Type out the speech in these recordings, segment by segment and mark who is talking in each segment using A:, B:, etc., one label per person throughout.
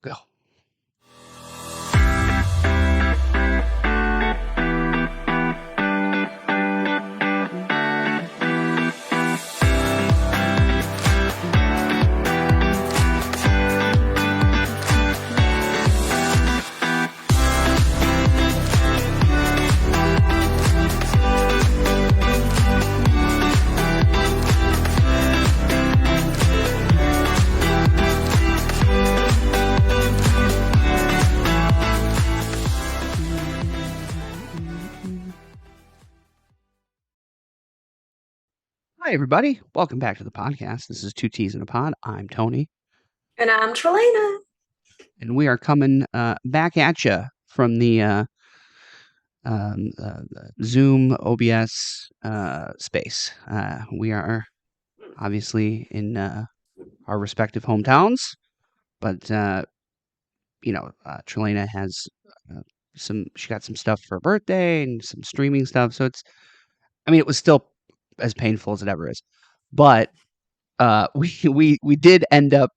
A: Go. Hi, everybody. Welcome back to the podcast. This is Two T's in a Pod. I'm Tony.
B: And I'm Tralana.
A: And we are coming back at you from the Zoom OBS space. We are obviously in our respective hometowns, but, Trelana has she got some stuff for her birthday and some streaming stuff. So it was still as painful as it ever is. But we did end up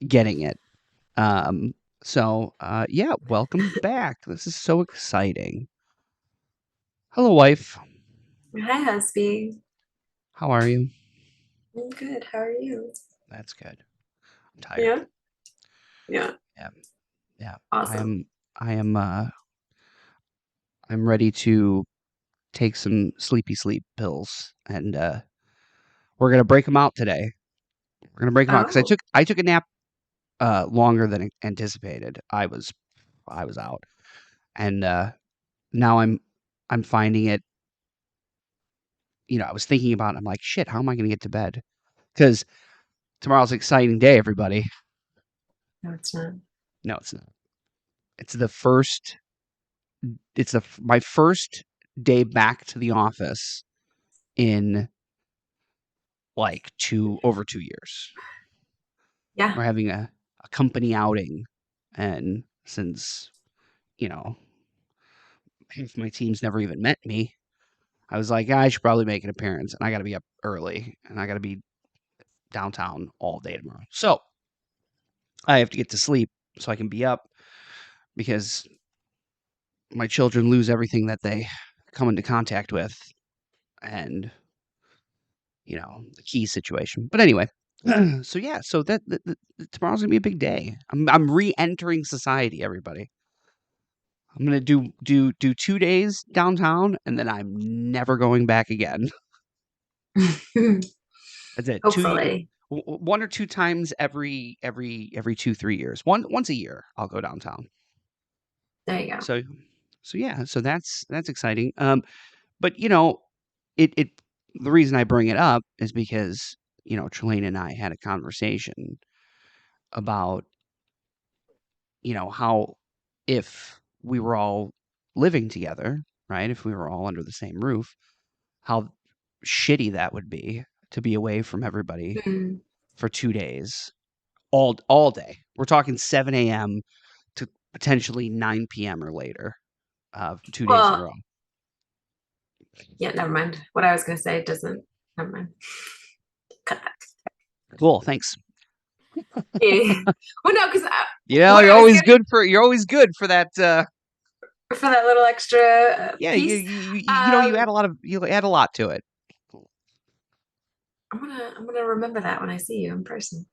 A: getting it. Yeah, welcome back. This is so exciting. Hello, wife.
B: Hi, husband.
A: How are you?
B: I'm good. How are you?
A: That's good. I'm tired.
B: Yeah.
A: Yeah.
B: Awesome.
A: I am I'm ready to take some sleepy sleep pills, and we're gonna break them out today. We're gonna break them out because
B: Oh.
A: I took a nap longer than anticipated. I was out, and now I'm finding it. I was thinking about it. I'm like, shit, how am I going to get to bed? Because tomorrow's an exciting day, everybody.
B: No, it's not.
A: No, it's not. It's the first. It's my first day back to the office in like over 2 years.
B: Yeah.
A: We're having a company outing, and since half my team's never even met me, I was like, I should probably make an appearance, and I got to be up early, and I got to be downtown all day tomorrow. So I have to get to sleep so I can be up because my children lose everything that they come into contact with, and the key situation. But anyway, so tomorrow's gonna be a big day. I'm re-entering society, everybody. I'm gonna do 2 days downtown, and then I'm never going back again. That's it.
B: Hopefully.
A: One or two times every 2-3 years. Once a year, I'll go downtown.
B: There you go.
A: So that's exciting. But it the reason I bring it up is because Trelane and I had a conversation about how if we were all living together, right? If we were all under the same roof, how shitty that would be to be away from everybody
B: Mm.
A: for 2 days, all day. We're talking 7 a.m. to potentially 9 p.m. or later, 2 days in a
B: Well,
A: row.
B: yeah, never mind. What I was going to say doesn't. Never mind. Cut that.
A: Cool, thanks.
B: Yeah. Well, no, because
A: You're
B: what I was
A: always
B: getting
A: good for that.
B: for that little extra
A: Yeah,
B: piece.
A: you add a lot to it.
B: I'm gonna remember that when I see you in person.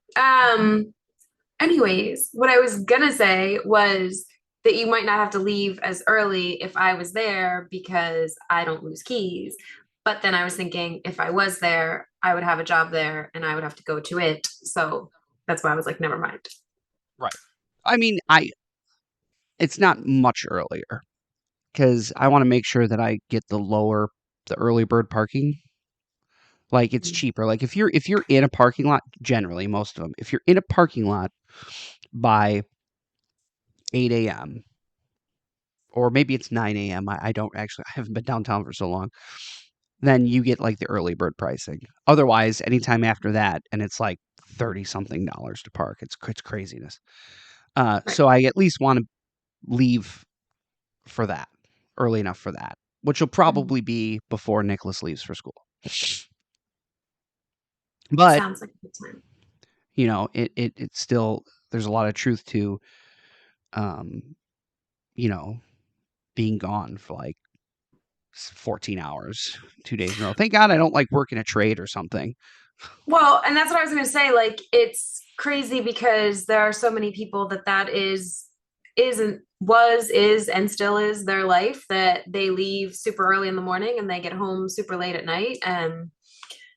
B: Anyways, what I was gonna say was that you might not have to leave as early if I was there because I don't lose keys. But then I was thinking if I was there, I would have a job there and I would have to go to it. So that's why I was like, never mind.
A: Right. I mean, it's not much earlier because I want to make sure that I get the early bird parking. Like it's cheaper. Like if you're in a parking lot, generally most of them, if you're in a parking lot by 8 a.m. or maybe it's 9 a.m. I haven't been downtown for so long. Then you get like the early bird pricing. Otherwise, anytime after that, and it's like $30-something to park. It's craziness.
B: Right.
A: So I at least want to leave for that, early enough for that, which will probably be before Nicholas leaves for school. But
B: Sounds like a good time.
A: it's still, there's a lot of truth to um, you know, being gone for like 14 hours, 2 days in a row. Thank God I don't like working a trade or something.
B: Well, and that's what I was going to say. Like, it's crazy because there are so many people that isn't was is and still is their life, that they leave super early in the morning and they get home super late at night, and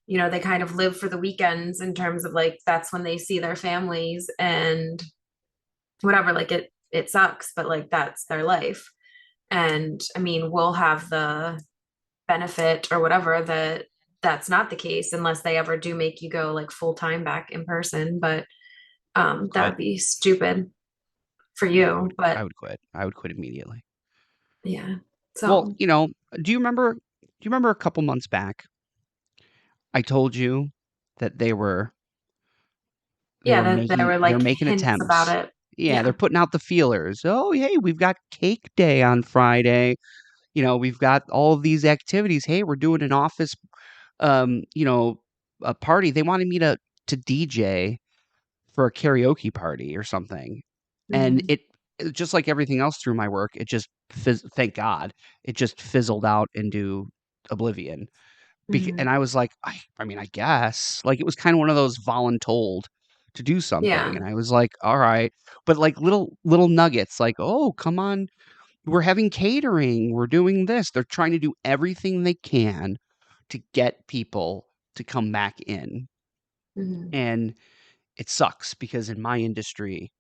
B: they kind of live for the weekends, in terms of like that's when they see their families and whatever. Like, it sucks, but like that's their life. And I mean, we'll have the benefit or whatever that that's not the case, unless they ever do make you go like full time back in person. But that
A: Quit.
B: would be stupid for
A: Yeah,
B: you. But
A: I would quit. I would quit immediately.
B: yeah.
A: Well,
B: So
A: do you remember a couple months back I told you that they
B: yeah,
A: were
B: that there
A: making
B: were
A: they're
B: like
A: making
B: hints about
A: attempts.
B: it.
A: Yeah, they're
B: Yeah.
A: putting out the feelers. Oh, hey, we've got cake day on Friday. We've got all of these activities. Hey, we're doing an office um, you know, a party. They wanted me to DJ for a karaoke party or something. And
B: Hmm.
A: it just like everything else through my work, it just thank God, it just fizzled out into oblivion. And
B: Hmm.
A: I was like, I mean, I guess like it was kind of one of those voluntold to do something,
B: Yeah.
A: and I was like, all right, but like little nuggets, like, oh, come on, we're having catering, we're doing this. They're trying to do everything they can to get people to come back in,
B: Hmm.
A: and it sucks because in my industry,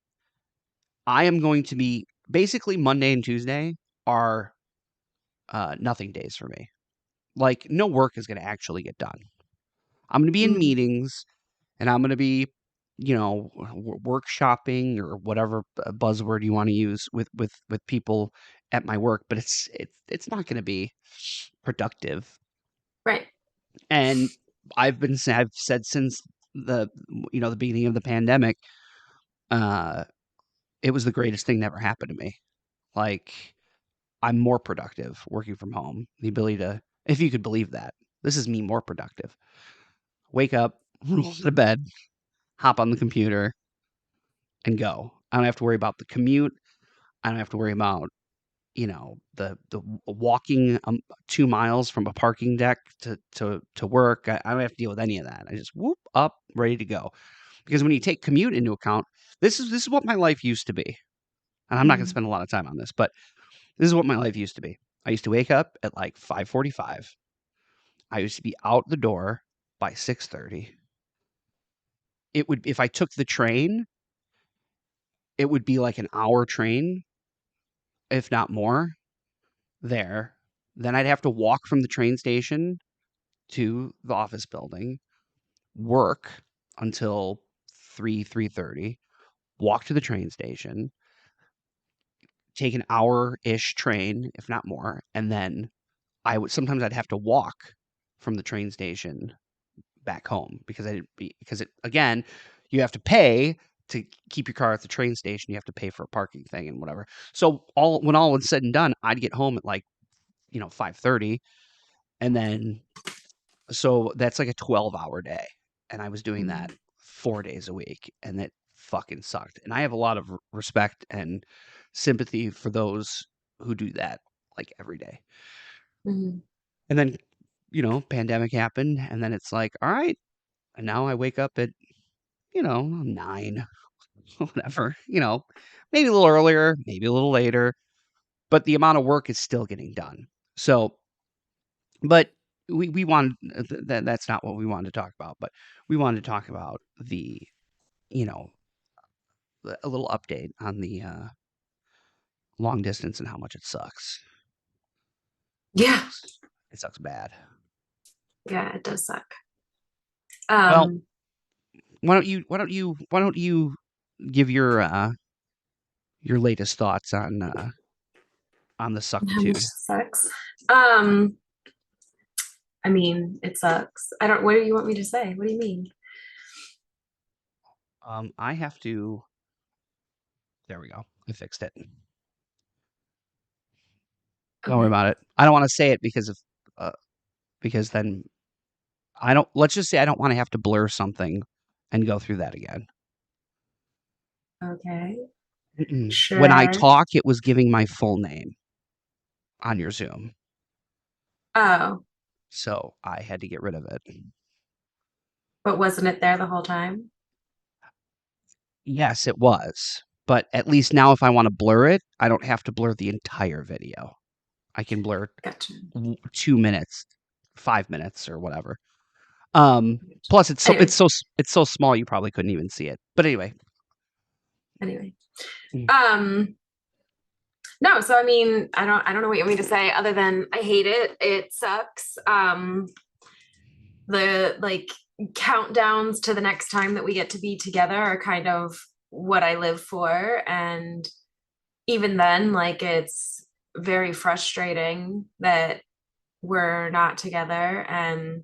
A: I am going to be basically Monday and Tuesday are nothing days for me. Like no work is going to actually get done. I'm going to be in
B: Hmm.
A: meetings and I'm going to be, workshopping or whatever buzzword you want to use with people at my work, but it's not going to be productive.
B: Right.
A: And I've said since the beginning of the pandemic, uh, it was the greatest thing that ever happened to me. Like I'm more productive working from home. The ability to, if you could believe that, this is me more productive. Wake up, roll out of bed, hop on the computer, and go. I don't have to worry about the commute. I don't have to worry about the walking 2 miles from a parking deck to work. I don't have to deal with any of that. I just whoop up, ready to go. Because when you take commute into account, this is what my life used to be. And I'm not going to
B: Hmm.
A: spend a lot of time on this, but this is what my life used to be. I used to wake up at like 5:45. I used to be out the door by 6:30. It would if I took the train, it would be like an hour train, if not more, there. Then I'd have to walk from the train station to the office building, work until 3:30, walk to the train station, take an hour-ish train, if not more, and then I'd have to walk from the train station back home because it again, you have to pay to keep your car at the train station. You have to pay for a parking thing and whatever. So all was said and done, I'd get home at like 5:30, and then so that's like a 12-hour day, and I was doing that
B: Hmm.
A: 4 days a week, and it fucking sucked. And I have a lot of respect and sympathy for those who do that like every day.
B: Hmm.
A: And then pandemic happened, and then it's like, all right, and now I wake up at 9, whatever, maybe a little earlier, maybe a little later, but the amount of work is still getting done. So, but we want that's not what we wanted to talk about, but we wanted to talk about you know, a little update on the long distance and how much it sucks. It
B: Yeah.
A: sucks. It sucks bad.
B: Yeah, it does suck.
A: Well,
B: Um,
A: why don't you give your latest thoughts on the
B: how much
A: suckitude?
B: sucks. Um, I mean, it sucks. I don't, what do you want me to say? What do you mean?
A: I have to. There we go. I fixed it. Don't worry
B: Okay.
A: about it. I don't want to say it uh, because then I don't. Let's just say I don't want to have to blur something and go through that again.
B: Okay.
A: Mm-mm. When I
B: Sure.
A: talk, it was giving my full name on your Zoom,
B: Oh,
A: so I had to get rid of it.
B: but wasn't it there the whole time?
A: Yes, it was, but at least now if I wanna blur it, I don't have to blur the entire video. I can blur
B: Gotcha.
A: 2 minutes, 5 minutes, or whatever. Um, Plus
B: Anyway,
A: it's so small you probably couldn't even see it. But anyway.
B: anyway.
A: Mm.
B: Um, no, so I mean, I don't know what you want me to say other than I hate it. It sucks. The like countdowns to the next time that we get to be together are kind of what I live for. And even then, like it's very frustrating that we're not together. And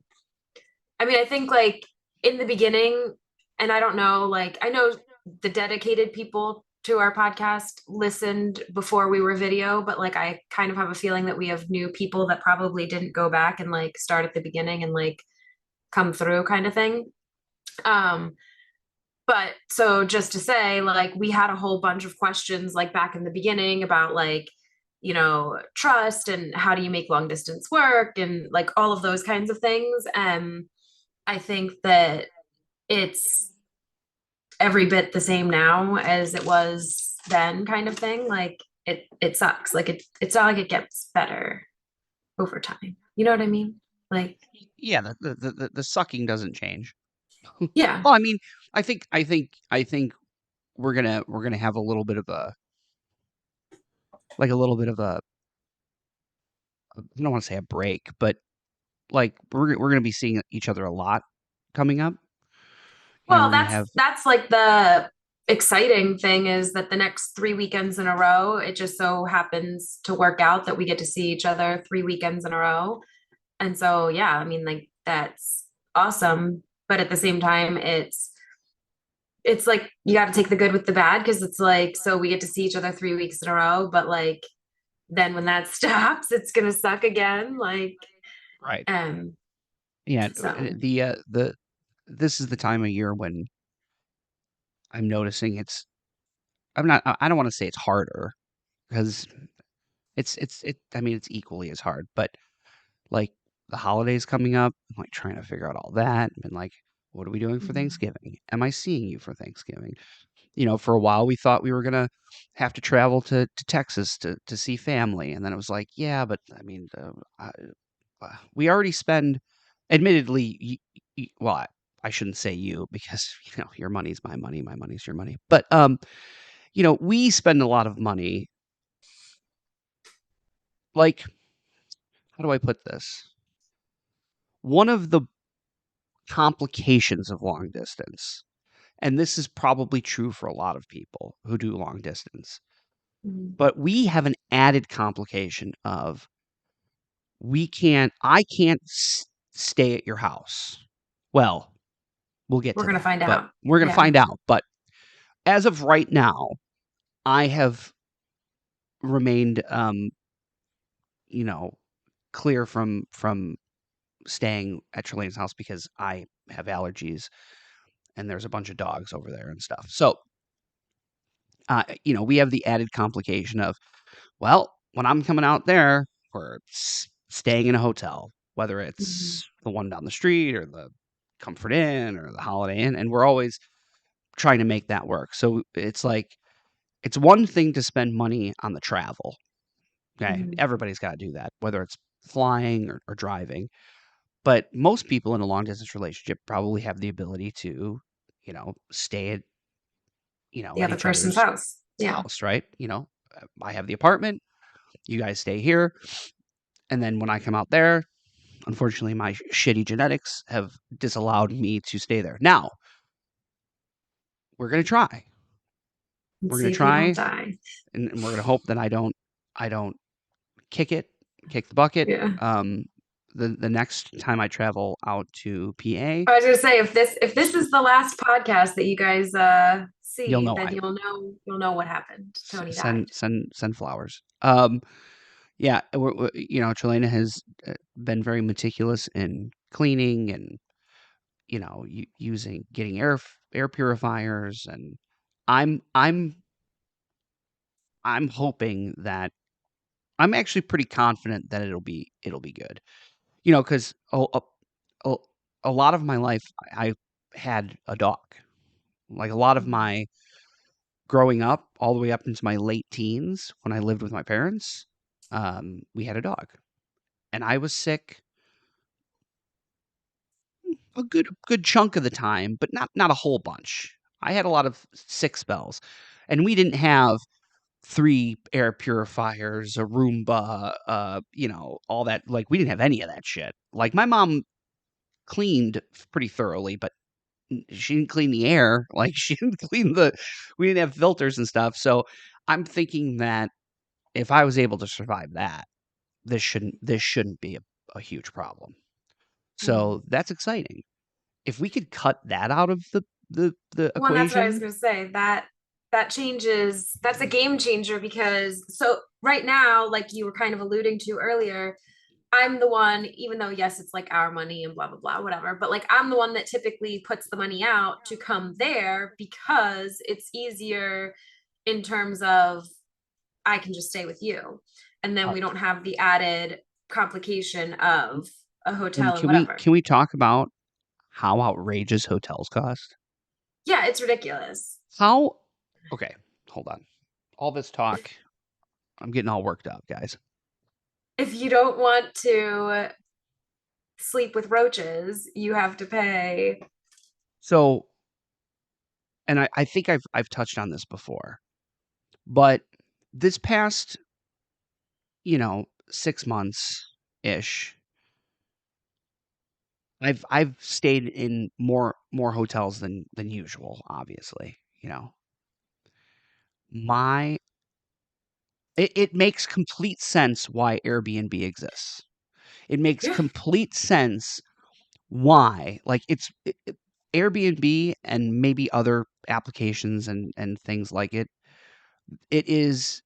B: I mean, I think like in the beginning, and I don't know, like I know the dedicated people to our podcast listened before we were video, but like I kind of have a feeling that we have new people that probably didn't go back and like start at the beginning and like come through kind of thing. Um, but so just to say, like we had a whole bunch of questions like back in the beginning about like, trust and how do you make long distance work and like all of those kinds of things. And I think that it's every bit the same now as it was then kind of thing. Like it sucks. Like it's not like it gets better over time. You know what I mean? Like,
A: Yeah, the sucking doesn't change.
B: yeah.
A: Well, I mean, I think we're gonna have a little bit of a like a little bit of a I don't wanna say a break, but like we're gonna be seeing each other a lot coming up. You know,
B: Well,
A: we're gonna
B: that's
A: have
B: that's like the exciting thing is that the next 3 weekends in a row, it just so happens to work out that we get to see each other 3 weekends in a row. And so, yeah, I mean, like that's awesome. But at the same time, it's like you got to take the good with the bad because it's like so we get to see each other 3 weeks in a row, but like then when that stops, it's gonna suck again. Like,
A: right.
B: um,
A: Yeah,
B: so
A: the this is the time of year when I'm noticing I don't wanna say it's harder because I mean, it's equally as hard, but, like, the holidays coming up, I'm, like, trying to figure out all that, and, like, what are we doing for
B: mhm,
A: Thanksgiving? Am I seeing you for Thanksgiving? You know, for a while, we thought we were gonna have to travel to Texas to see family, and then it was like, "Yeah, but, I mean, we already spend" admittedly, well, I shouldn't say you because, your money's my money's your money, but, we spend a lot of money, like, how do I put this? One of the complications of long distance, and this is probably true for a lot of people who do long distance,
B: mhm.
A: but we have an added complication of I can't stay at your house. Well, we'll get
B: We're
A: to
B: gonna
A: that,
B: find
A: but
B: out.
A: we're going to
B: Yeah.
A: find out. But as of right now, I have remained, you know, clear from staying at Trelane's house because I have allergies and there's a bunch of dogs over there and stuff. So, we have the added complication of, well, when I'm coming out there, we're staying in a hotel, whether
B: Mhm.
A: it's the one down the street or the Comfort Inn or the Holiday Inn, and we're always trying to make that work. So it's like it's one thing to spend money on the travel. Okay,
B: Mhm.
A: everybody's got to do that, whether it's flying or driving. But most people in a long distance relationship probably have the ability to, stay
B: The
A: at
B: other
A: each
B: person's
A: other's
B: house. Yeah.
A: house, right? I have the apartment, you guys stay here, and then when I come out there, unfortunately, my shitty genetics have disallowed me to stay there. Now, we're gonna try.
B: And
A: We're gonna
B: see if you don't
A: try,
B: die.
A: and we're gonna hope that I don't kick it, kick the bucket.
B: Yeah.
A: Um, the next time I travel out to PA,
B: I was gonna say if this is the last podcast that you guys
A: you'll
B: see,
A: know
B: then
A: why.
B: you'll know what happened. Tony died.
A: Send flowers. Yeah, Trelena has been very meticulous in cleaning and using getting air purifiers, and I'm I'm hoping that I'm actually pretty confident that it'll be good. Because a, a lot of my life I had a dog. Like a lot of
B: Mhm.
A: my growing up, all the way up into my late teens, when I lived with my parents, we had a dog, and I was sick a good chunk of the time, but not a whole bunch. I had a lot of sick spells, and we didn't have 3 air purifiers, a Roomba, all that. Like, we didn't have any of that shit. Like, my mom cleaned pretty thoroughly, but she didn't clean the air. Like, she didn't clean we didn't have filters and stuff. So I'm thinking that if I was able to survive that, this shouldn't be a huge problem.
B: Mhm.
A: So that's exciting. If we could cut that out of the
B: Well, and that's what I was
A: equation,
B: going to say. That changes. That's a game changer because so right now, like you were kind of alluding to earlier, I'm the one, even though yes, it's like our money and blah blah blah, whatever. But like I'm the one that typically puts the money out to come there because it's easier in terms of I can just stay with you, and then we
A: right.
B: don't have the added complication of a
A: And
B: hotel and
A: can we
B: whatever.
A: can we talk about how outrageous hotels cost?
B: Yeah, it's ridiculous.
A: How Okay, hold on. All this talk, I'm getting all worked up, guys.
B: If you don't want to sleep with roaches, you have to pay.
A: So, and I think I've touched on this before, but this past, 6 months ish, I've stayed in more hotels than usual, obviously, My it makes complete sense why Airbnb exists. It makes
B: Yeah.
A: complete sense why, like, Airbnb and maybe other applications and things like it is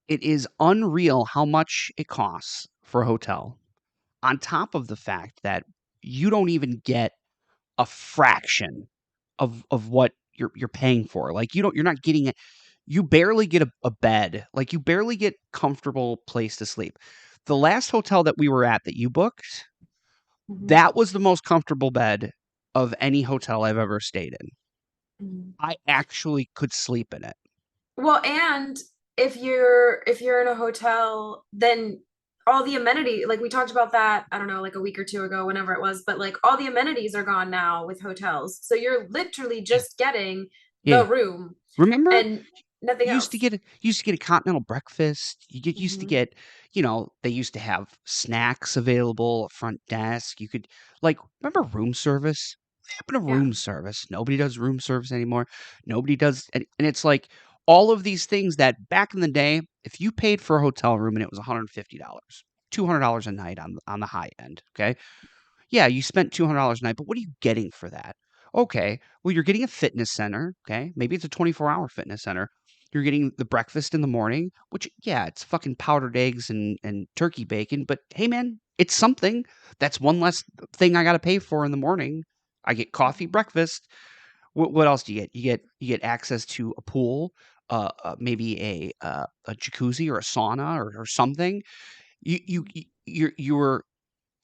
A: it is unreal how much it costs for a hotel, on top of the fact that you don't even get a fraction of what you're paying for. Like, you're not getting it. You barely get a bed. Like, you barely get comfortable place to sleep. The last hotel that we were at that you booked,
B: Mhm.
A: that was the most comfortable bed of any hotel I've ever stayed in.
B: Mhm.
A: I actually could sleep in it.
B: Well, and if you're in a hotel, then all the amenity, like we talked about that, I don't know, like a week or two ago, whenever it was, but like all the amenities are gone now with hotels. So you're literally
A: Yeah.
B: just getting
A: Yeah.
B: the room
A: Remember?
B: and nothing else.
A: You used to get a continental breakfast. Used to
B: Hmm.
A: get, they used to have snacks available, front desk. You could, like, remember room service? What happened to
B: Yeah.
A: room service? Nobody does room service anymore. Nobody does, and it's like all of these things that back in the day, if you paid for a hotel room and it was $150, $200 a night on the high end, okay? Yeah, you spent $200 a night, but what are you getting for that? Okay, well, you're getting a fitness center, okay? Maybe it's a 24-hour fitness center. You're getting the breakfast in the morning, which, yeah, it's fucking powdered eggs and turkey bacon, but hey, man, it's something. That's one less thing I got to pay for in the morning. I get coffee, breakfast. What else do you get? You get access to a pool, maybe a jacuzzi or a sauna or something. You're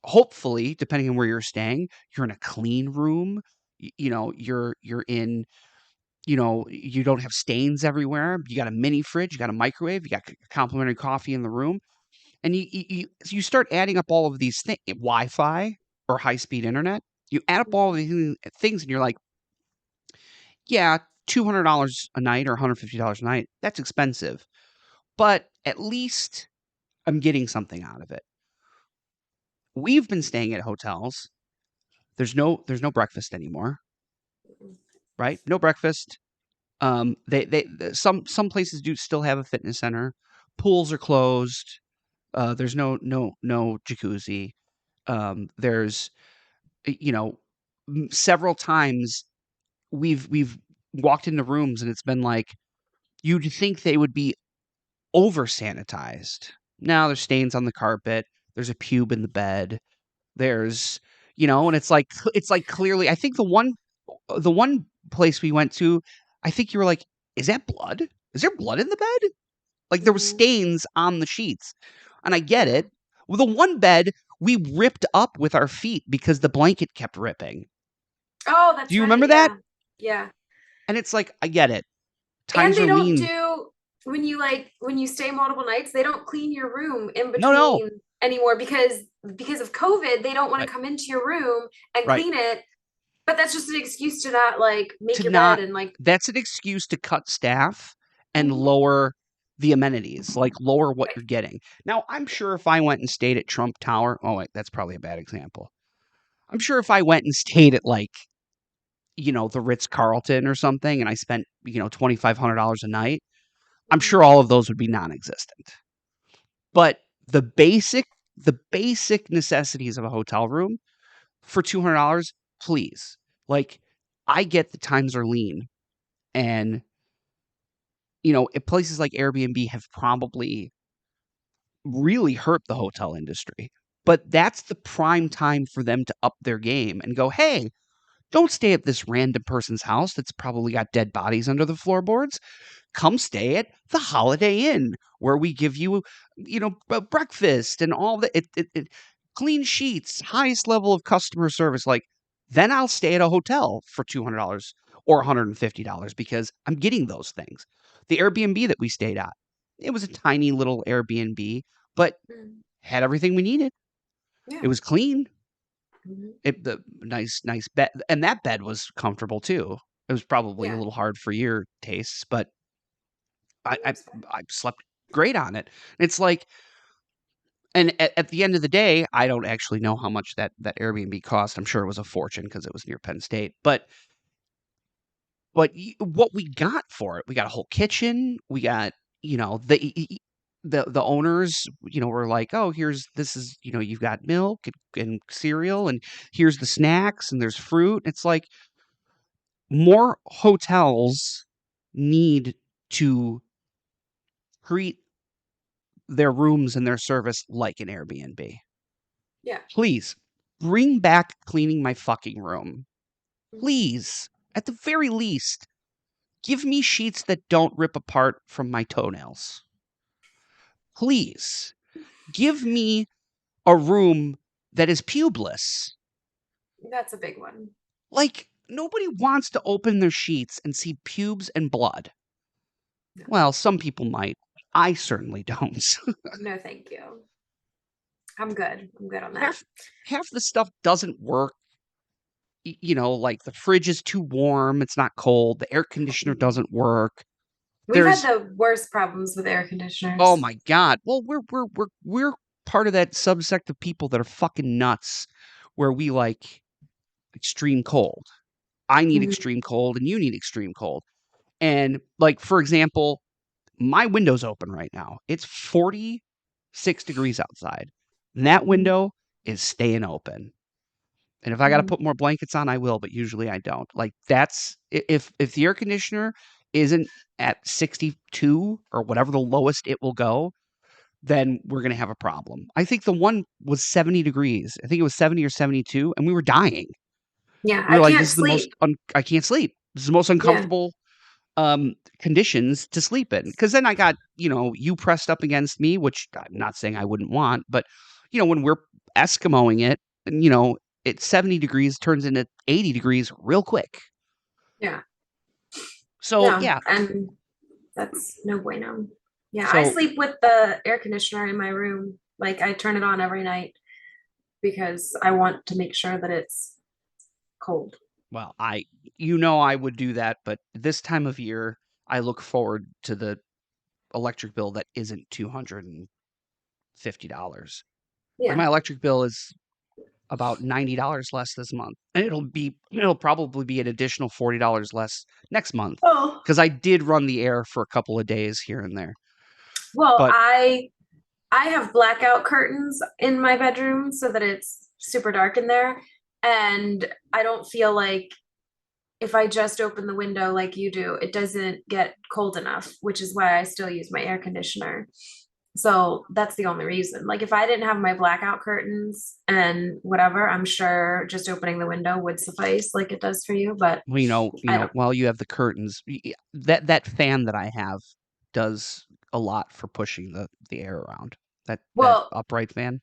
A: hopefully, depending on where you're staying, you're in a clean room. You're in, you don't have stains everywhere. You got a mini fridge, you got a microwave, you got complimentary coffee in the room, and you start adding up all of these things, Wi-Fi or high-speed internet. You add up all of these things, and you're like, yeah, $200 a night or $150 a night. That's expensive, but at least I'm getting something out of it. We've been staying at hotels. There's no breakfast anymore, right? No breakfast. Some places do still have a fitness center. Pools are closed. There's no jacuzzi. There's you know Several times we've walked into rooms and it's been like you'd think they would be over sanitized. Now there's stains on the carpet. There's a pube in the bed. There's and it's like clearly. I think the one place we went to, I think you were like, "Is that blood?" is there blood in the bed? Like there were
B: Hmm.
A: stains on the sheets. And I get
B: Yeah.
A: it. Well, the one bed we ripped up with our feet because the blanket kept ripping.
B: Oh,
A: Do
B: that's
A: you
B: right.
A: remember that?
B: Yeah. Yeah.
A: And it's like, I get it.
B: And
A: Times
B: they
A: are
B: don't
A: lean.
B: do when you stay multiple nights, they don't clean your room in
A: No, no.
B: between anymore because of COVID. They don't want to
A: Right.
B: come into your room and
A: Right.
B: clean it. But that's just an excuse to not like
A: To
B: make your bed
A: not,
B: and like.
A: that's an excuse to cut staff and
B: Mhm.
A: lower the amenities, like lower what
B: Right.
A: you're getting. Now, I'm sure if I went and stayed at Trump Tower, oh, wait, that's probably a bad example. I'm sure if I went and stayed at like, the Ritz Carlton or something and I spent, $2,500 a night, I'm sure
B: Mhm.
A: all of those would be non-existent. But the basic necessities of a hotel room for $200, please. Like, I get the times are lean and places like Airbnb have probably really hurt the hotel industry. But that's the prime time for them to up their game and go, "Hey, don't stay at this random person's house that's probably got dead bodies under the floorboards. Come stay at the Holiday Inn where we give you, breakfast and all the clean sheets, highest level of customer service. Like, then I'll stay at a hotel for $200 or $150 because I'm getting those things. The Airbnb that we stayed at, it was a tiny little Airbnb, but
B: Mhm.
A: had everything we needed.
B: Yeah.
A: It was clean.
B: Mhm.
A: The nice bed, and that bed was comfortable too. It was probably a
B: Yeah.
A: little hard for your tastes, but I I,
B: That's fair.
A: I slept great on it. It's like, and at the end of the day, I don't actually know how much that Airbnb cost. I'm sure it was a fortune because it was near Penn State. But what we got for it, we got a whole kitchen. We got the owners, were like, oh, this is, you've got milk and cereal, and here's the snacks, and there's fruit. It's like more hotels need to treat their rooms and their service like an Airbnb.
B: Yeah.
A: Please bring back cleaning my fucking room.
B: Mhm.
A: Please, at the very least, give me sheets that don't rip apart from my toenails. Please, give me a room that is pubeless.
B: That's a big one.
A: Like, nobody wants to open their sheets and see pubes and blood.
B: No.
A: Well, some people might. I certainly don't.
B: No, thank you. I'm good. I'm good on that.
A: half half the stuff doesn't work. Like the fridge is too warm, it's not cold, the air conditioner
B: Mhm.
A: doesn't work.
B: We've had
A: There's
B: the worst problems with air
A: Oh
B: conditioners.
A: my god. Well, we're part of that subsect of people that are fucking nuts where we like extreme cold. I need
B: Mhm.
A: extreme cold and you need extreme cold. And like for example, my window's open right now. It's 46 degrees outside. And that
B: Mhm.
A: window is staying open. And if I gotta
B: Mhm.
A: put more blankets on, I will, but usually I don't. Like that's if the air conditioner isn't at 62 or whatever the lowest it will go, then we're gonna have a problem. I think the one was 70 degrees. I think it was 70 or 72, and we were dying.
B: Yeah,
A: We
B: I
A: were like, "This
B: can't
A: is the most
B: sleep.
A: I can't sleep. This is the most
B: Yeah.
A: uncomfortable conditions to sleep in." Because then I got you pressed up against me, which I'm not saying I wouldn't want, but when we're Eskimoing it, and it's 70 degrees turns into 80 degrees real quick.
B: Yeah.
A: So
B: No,
A: yeah,
B: and that's no bueno. Yeah, I
A: so
B: sleep with the air conditioner in my room. Like I turn it on every night because I want to make sure that it's cold.
A: well, I would do that, but this time of year, I look forward to the electric bill that isn't $250. Like
B: Yeah.
A: my electric bill is about $90 less this month. And it'll probably be an additional $40 less next month
B: Oh.
A: because I did run the air for a couple of days here and there.
B: Well,
A: But
B: I have blackout curtains in my bedroom so that it's super dark in there. And I don't feel like if I just open the window like you do, it doesn't get cold enough, which is why I still use my air conditioner. So that's the only reason. Like if I didn't have my blackout curtains and whatever, I'm sure just opening the window would suffice like it does for you, but
A: well,
B: I don't.
A: while you have the curtains, that fan that I have does a lot for pushing the air around. That
B: Well,
A: upright fan.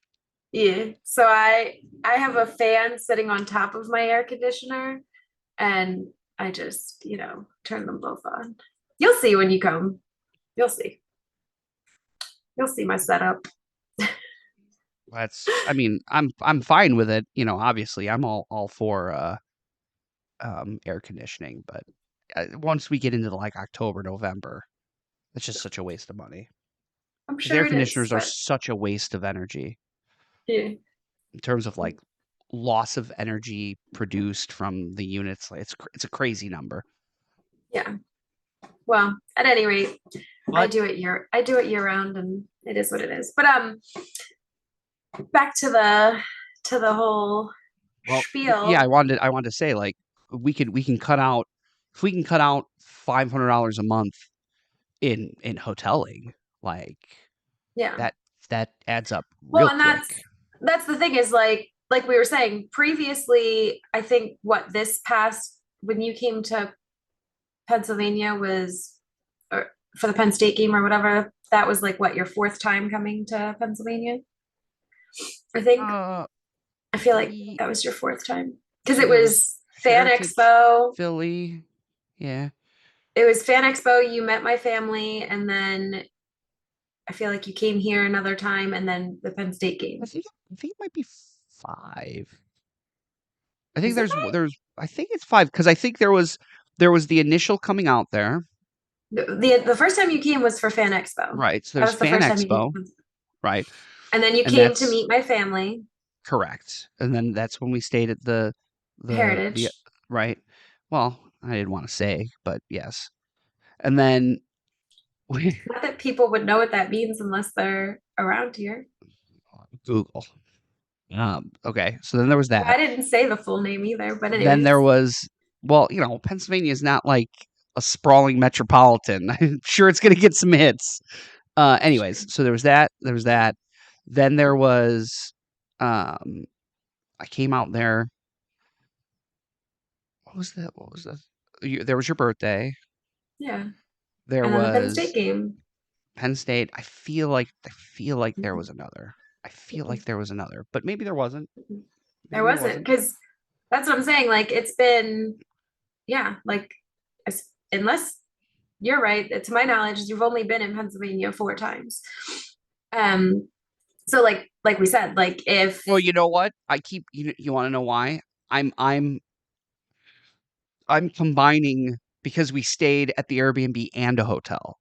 B: yeah. So I have a fan sitting on top of my air conditioner, and I just, turn them both on. You'll see when you come. You'll see. You'll see my setup.
A: That's I mean, I'm fine with it, obviously, I'm all for, air conditioning, but, once we get into, like, October, November, it's just such a waste of money
B: I'm
A: because air
B: sure it is,
A: conditioners are
B: but
A: such a waste of energy
B: yeah.
A: in terms of, like, loss of energy produced from the units, like, it's a crazy number,
B: Yeah. Well, at any rate,
A: but
B: I do it year round, and it is what it is. But back to the whole
A: well, yeah,
B: spiel.
A: I wanted to say, like, we can cut out if we can cut out $500 a month in hoteling, like,
B: Yeah.
A: that that adds up
B: Well,
A: real
B: and
A: quick.
B: that's the thing is like we were saying previously, I think what this past when you came to Pennsylvania was or for the Penn State game or whatever, that was like what your fourth time coming to Pennsylvania, I think.
A: Uh,
B: I feel like
A: ye
B: that was your fourth time because it
A: There was
B: was Fan
A: Heritage,
B: Expo.
A: Philly, yeah.
B: It was Fan Expo. You met my family, and then I feel like you came here another time, and then the Penn State
A: I
B: game.
A: think I think it might be 5. I think
B: Is it
A: there's I think it's 5 because I think there was the initial coming out there,
B: the first time you came was for Fan Expo?
A: right? So
B: That
A: there's
B: was the
A: Fan
B: first time you came,
A: Expo, right?
B: and then you
A: And
B: came to
A: that's
B: meet my family,
A: correct. And then that's when we stayed at the
B: Heritage.
A: right. Well, I didn't want to say, but yes. And then we
B: Not that people would know what that means unless they're around here.
A: Google. Okay, so then there was that.
B: I didn't say the full name either, but
A: Then there
B: anyways.
A: was, well, Pennsylvania is not like a sprawling metropolitan. I'm sure it's going to get some hits. Anyways,
B: Sure.
A: so there was that. There was that. Then there was, um, I came out there. What was that? What was that? There was your birthday.
B: Yeah.
A: There
B: And then the Penn State
A: was
B: game.
A: Penn State. I feel like there
B: Mm-mm,
A: was another. I feel
B: mm-mm,
A: like there was another, but maybe there wasn't.
B: mm-mm. There
A: Maybe there
B: wasn't
A: wasn't.
B: because that's what I'm saying. Like it's been, yeah, like unless you're right, to my knowledge, you've only been in Pennsylvania four times. Um, so like we said, like if
A: Well, you know what? You want to know why? I'm I'm I'm combining because we stayed at the Airbnb and a hotel.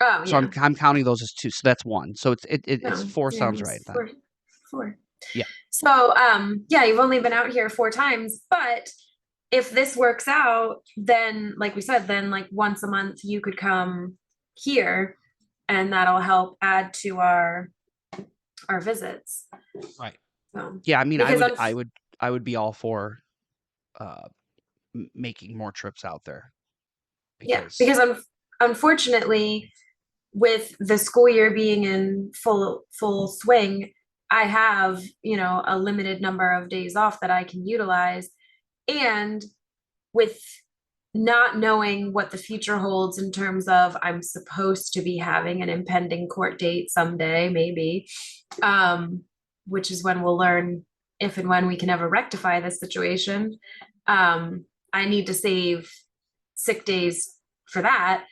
B: oh
A: So I'm
B: yeah,
A: I'm counting those as 2. So that's 1. So it's
B: no,
A: 4
B: yeah, it
A: sounds right
B: was
A: then.
B: four.
A: Yeah.
B: So yeah, you've only been out here four times, but if this works out, then like we said, then like once a month you could come here and that'll help add to our visits.
A: Right.
B: So
A: Yeah, I mean, I
B: because
A: would
B: I'm
A: I would I would be all for uh making more trips out there
B: yeah,
A: because
B: because unfortunately with the school year being in full swing, I have, a limited number of days off that I can utilize. And with not knowing what the future holds in terms of I'm supposed to be having an impending court date someday, maybe, um, which is when we'll learn if and when we can ever rectify this situation. I need to save sick days for that.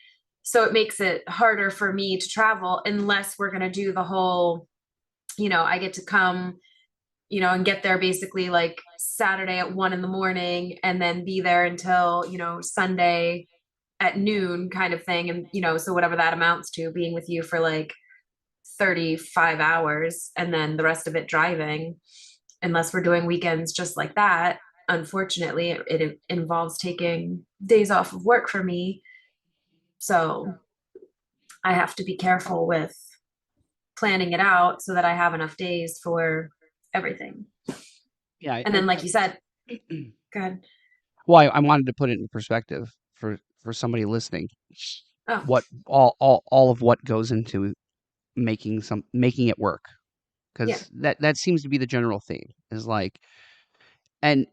B: So it makes it harder for me to travel unless we're going to do the whole, I get to come, and get there basically like Saturday at 1 in the morning and then be there until, Sunday at noon kind of thing. And, so whatever that amounts to being with you for like 35 hours and then the rest of it driving, unless we're doing weekends just like that. Unfortunately, it involves taking days off of work for me. So I have to be careful with planning it out so that I have enough days for everything.
A: yeah,
B: And then, like you said, good.
A: well, I wanted to put it in perspective for somebody listening.
B: Oh,
A: What all of what goes into making it work
B: yeah.
A: because that seems to be the general theme is like and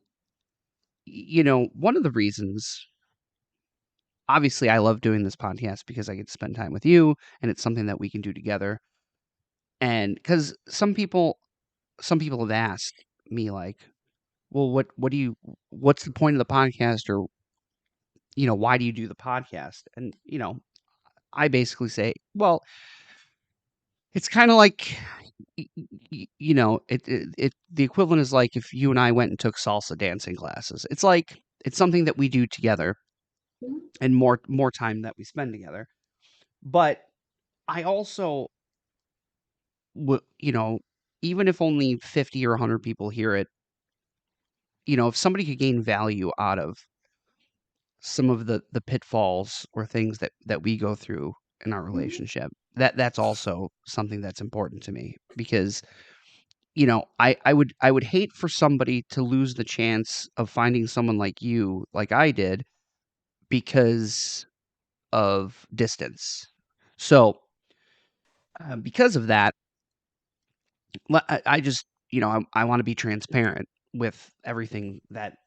A: one of the reasons obviously I love doing this podcast because I get to spend time with you, and it's something that we can do together. And because some people have asked me like, well, what's the point of the podcast, or why do you do the podcast? And I basically say, well, it's kind of like, the equivalent is like if you and I went and took salsa dancing classes. It's like it's something that we do together,
B: Mhm.
A: and more time that we spend together. But I also even if only 50 or 100 people hear it, if somebody could gain value out of some of the pitfalls or things that we go through in our
B: Mhm.
A: relationship, that's also something that's important to me, because I would hate for somebody to lose the chance of finding someone like you, like I did, because of distance. So, because of that, I just, I want to be transparent with everything that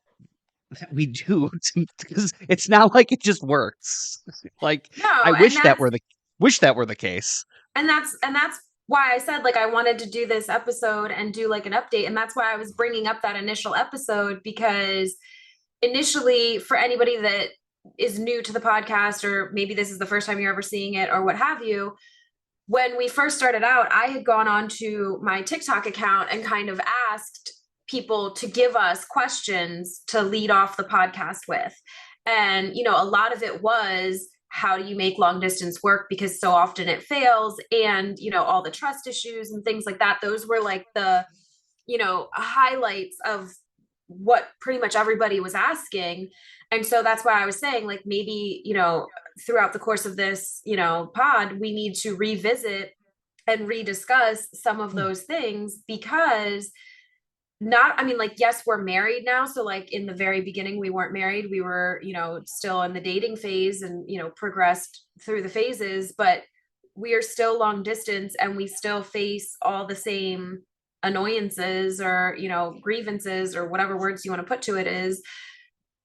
A: we do, because it's not like it just works. Like, I
B: No,
A: wish that were the case.
B: and that's why I said like I wanted to do this episode and do like an update, and that's why I was bringing up that initial episode, because initially, for anybody that is new to the podcast, or maybe this is the first time you're ever seeing it or what have you, when we first started out, I had gone on to my TikTok account and kind of asked people to give us questions to lead off the podcast with. And, a lot of it was, how do you make long distance work? Because so often it fails, and, all the trust issues and things like that. Those were like the, highlights of what pretty much everybody was asking. And so that's why I was saying, like, maybe, throughout the course of this, pod, we need to revisit and rediscuss some of
A: Mm,
B: those things, because not, I mean, like, yes, we're married now. So, like, in the very beginning, we weren't married. We were, still in the dating phase, and, progressed through the phases, but we are still long distance, and we still face all the same annoyances, or, grievances, or whatever words you want to put to it is.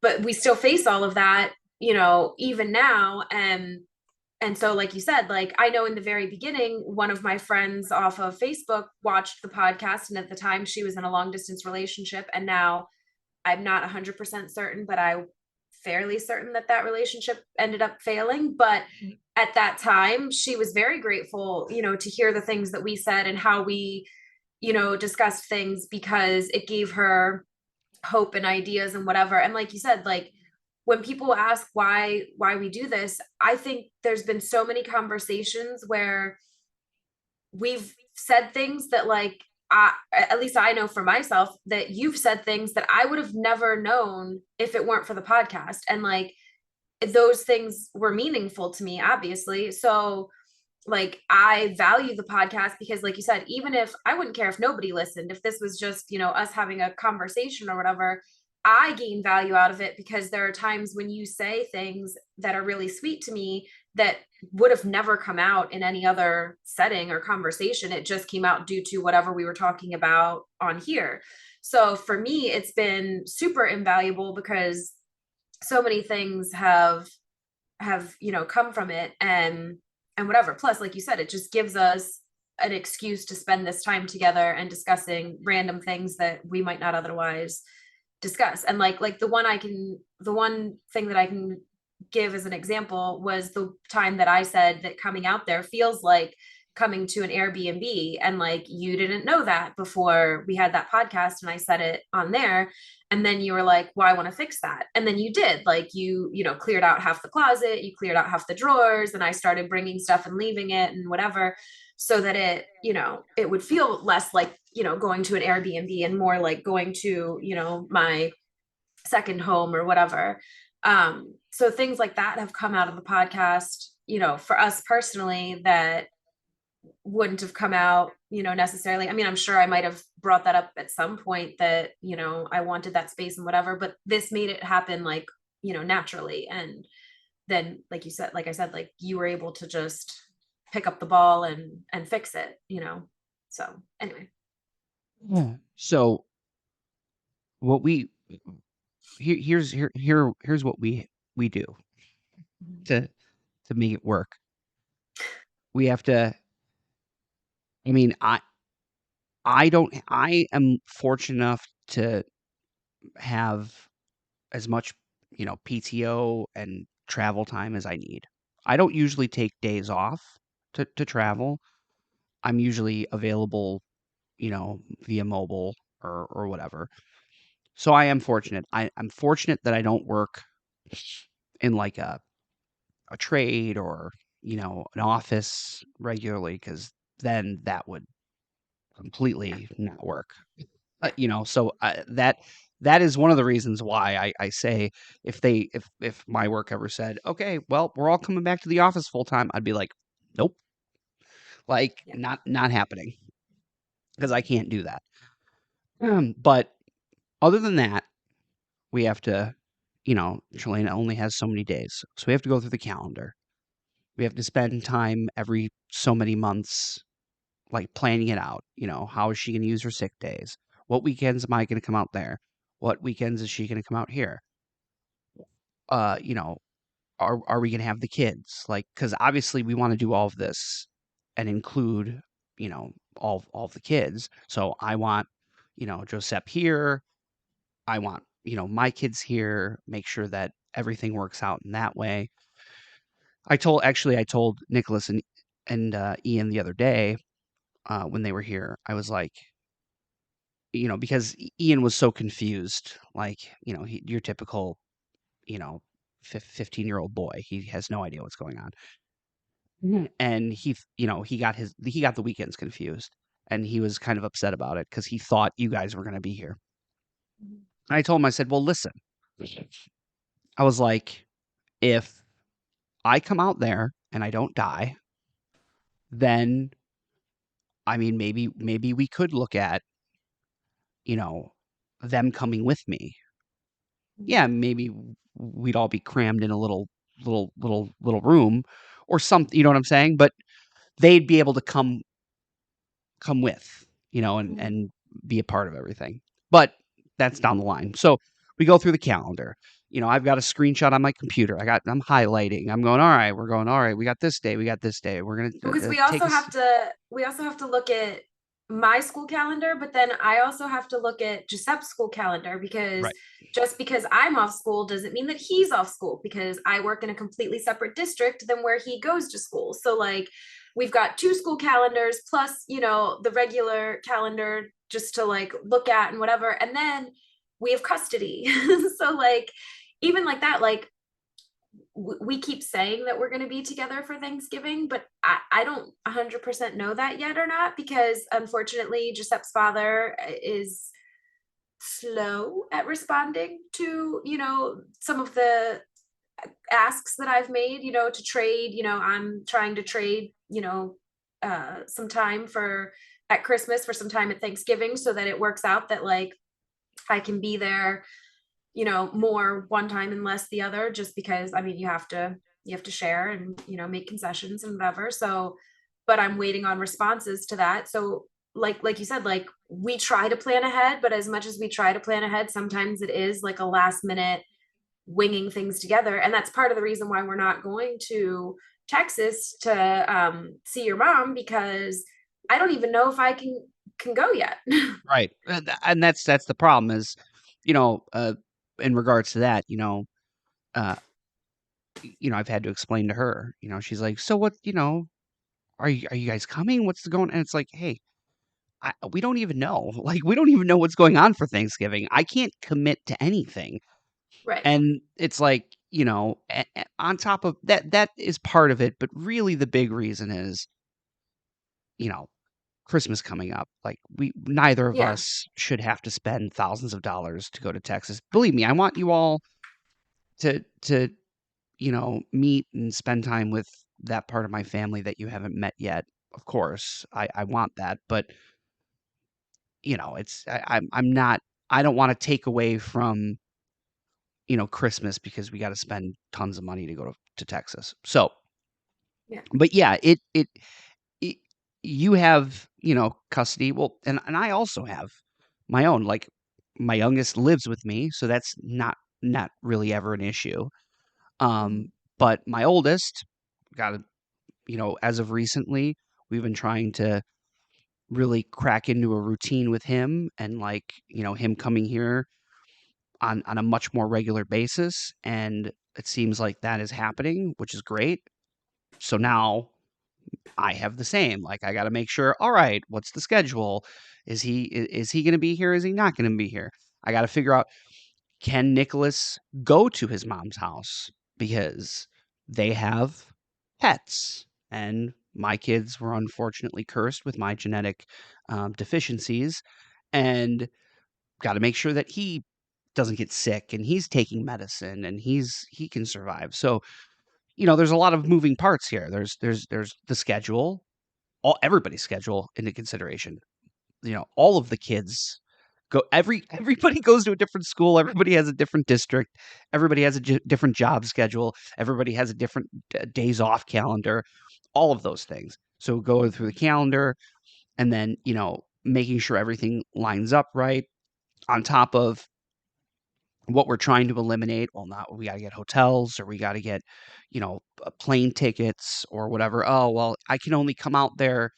B: But we still face all of that, even now. And so, like you said, like, I know in the very beginning, one of my friends off of Facebook watched the podcast, and at the time she was in a long distance relationship, and now I'm not 100% certain, but I'm fairly certain that that relationship ended up failing. But at that time, she was very grateful, to hear the things that we said and how we, discussed things, because it gave her hope and ideas and whatever. And like you said, like, when people ask why we do this, I think there's been so many conversations where we've said things that, like, at least I know for myself, that you've said things that I would have never known if it weren't for the podcast. And like, those things were meaningful to me, obviously. So, like, I value the podcast because, like you said, even if I wouldn't care if nobody listened, if this was just, us having a conversation or whatever, I gain value out of it, because there are times when you say things that are really sweet to me that would have never come out in any other setting or conversation. It just came out due to whatever we were talking about on here. So for me, it's been super invaluable, because so many things have come from it, and whatever. Plus, like you said, it just gives us an excuse to spend this time together and discussing random things that we might not otherwise discuss. And like the one thing that I can give as an example was the time that I said that coming out there feels like coming to an Airbnb, and like, you didn't know that before we had that podcast, and I said it on there. And then you were like, well, I want to fix that. And then you did, like, you cleared out half the closet, you cleared out half the drawers, and I started bringing stuff and leaving it and whatever, so that it would feel less like, going to an Airbnb, and more like going to, my second home or whatever. So things like that have come out of the podcast, for us personally, that wouldn't have come out, necessarily. I mean, I'm sure I might have brought that up at some point, that, I wanted that space and whatever, but this made it happen, like, naturally. And then, like you said, like I said, like, you were able to just pick up the ball and fix it, So anyway.
A: yeah. So what we here's what we do. to make it work. We have to. I mean, I don't. I am fortunate enough to have as much, PTO and travel time as I need. I don't usually take days off to travel. I'm usually available, via mobile or whatever. So I am fortunate. I'm fortunate that I don't work in like a trade or, an office regularly because then that would
B: Yeah.
A: completely not work.
B: Yeah.
A: So that is one of the reasons why I say if my work ever said, okay, well, we're all coming back to the office full time, I'd be like, nope, like
B: Yeah.
A: not happening because I can't do that. But other than that, we have to, Trelena only has so many days, so we have to go through the calendar. We have to spend time every so many months, like planning it out. How is she going to use her sick days? What weekends am I going to come out there? What weekends is she going to come out here? uh, you know, are we gonna have the kids? Like, because obviously we want to do all of this and include, all of the kids. So I want, Josep here. I want, my kids here. Make sure that everything works out in that way. I told Nicholas and Ian the other day when they were here. I was like, because Ian was so confused. Like, your typical, you know, 15-year-old boy. He has no idea what's going on. And he got the weekends confused, and he was kind of upset about it because he thought you guys were gonna be here. And I told him, I said, "Well, listen," I was like, "If I come out there and I don't die, then, I mean, maybe we could look at, you know, them coming with me. Yeah, maybe we'd all be crammed in a little room or something, you know what I'm saying? But they'd be able to come with, and be a part of everything. But that's down the line. So we go through the calendar. I've got a screenshot on my computer. I'm highlighting. I'm going, all right, we're going, all right, we got this day, we got this day. We're going
B: Because
A: to take us
B: we also have to look at my school calendar, but then I also have to look at Giuseppe's school calendar because
A: right.
B: just because I'm off school doesn't mean that he's off school because I work in a completely separate district than where he goes to school. So like we've got two school calendars plus, the regular calendar just to like look at and whatever. And then we have custody. So like even like that, like we keep saying that we're going to be together for Thanksgiving, but I don't 100% know that yet or not because unfortunately, Giuseppe's father is slow at responding to, some of the asks that I've made, to trade. I'm trying to trade, some time for at Christmas for some time at Thanksgiving so that it works out that like I can be there more one time and less the other, just because I mean you have to share and make concessions and whatever. So, but I'm waiting on responses to that. So like you said, like we try to plan ahead, but as much as we try to plan ahead, sometimes it is like a last minute winging things together. And that's part of the reason why we're not going to Texas to see your mom because I don't even know if I can go yet.
A: Right. And that's the problem is, you know, uh, in regards to that, uh, I've had to explain to her, she's like, so what, are you guys coming? What's the going? And it's like, hey, we don't even know. Like, we don't even know what's going on for Thanksgiving. I can't commit to anything.
B: Right.
A: And it's like, on top of that, that is part of it. But really, the big reason is, you know, Christmas coming up. Like, neither of
B: Yeah.
A: us should have to spend thousands of dollars to go to Texas. Believe me, I want you all to meet and spend time with that part of my family that you haven't met yet. Of course, I want that, but I'm not. I don't want to take away from Christmas because we got to spend tons of money to go to Texas. So,
B: Yeah.
A: but yeah, it you have custody. Well, and I also have my own. Like my youngest lives with me, so that's not really ever an issue. Um,
B: Mhm.
A: But my oldest got, as of recently, we've been trying to really crack into a routine with him and like, him coming here on a much more regular basis. And it seems like that is happening, which is great. So now I have the same. Like I got to make sure, all right, what's the schedule? Is he going to be here? Is he not going to be here? I got to figure out, can Nicholas go to his mom's house because they have pets, and my kids were unfortunately cursed with my genetic deficiencies, and got to make sure that he doesn't get sick and he's taking medicine and he can survive. So, there's a lot of moving parts here. There's the schedule, all everybody's schedule into consideration. All of the kids everybody goes to a different school, everybody has a different district, everybody has a different job schedule, everybody has a different days off calendar, all of those things. So going through the calendar and then, making sure everything lines up right on top of what we're trying to eliminate. Well, not we got to get hotels or we got to get, plane tickets or whatever. Oh, well, I can only come out there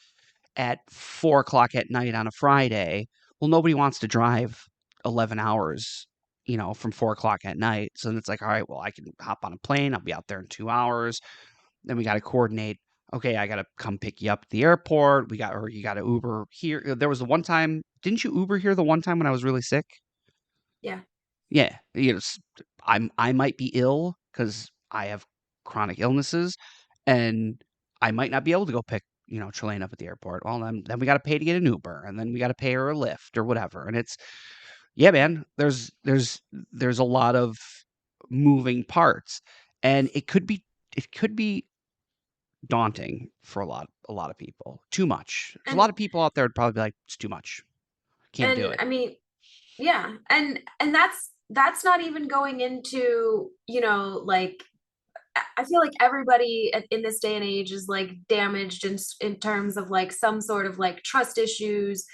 A: at 4 o'clock at night on a Friday. Well, nobody wants to drive 11 hours, from 4 o'clock at night. So then it's like, all right, well, I can hop on a plane. I'll be out there in 2 hours. Then we got to coordinate. Okay, I got to come pick you up at the airport. Or you got to Uber here. There was the one time, didn't you Uber here the one time when I was really sick?
B: Yeah.
A: Yeah, I might be ill because I have chronic illnesses, and I might not be able to go pick, Trelane up at the airport. Well, then we gotta pay to get an Uber, and then we gotta pay her a Lyft or whatever, and it's yeah, man, there's a lot of moving parts, and it could be daunting for a lot of people. Too much. There's a
B: And
A: lot of people out there would probably be like, "It's too much. Can't do
B: and
A: it."
B: I mean, yeah. And that's not even going into, like I feel like everybody in this day and age is like damaged in terms of like some sort of like trust issues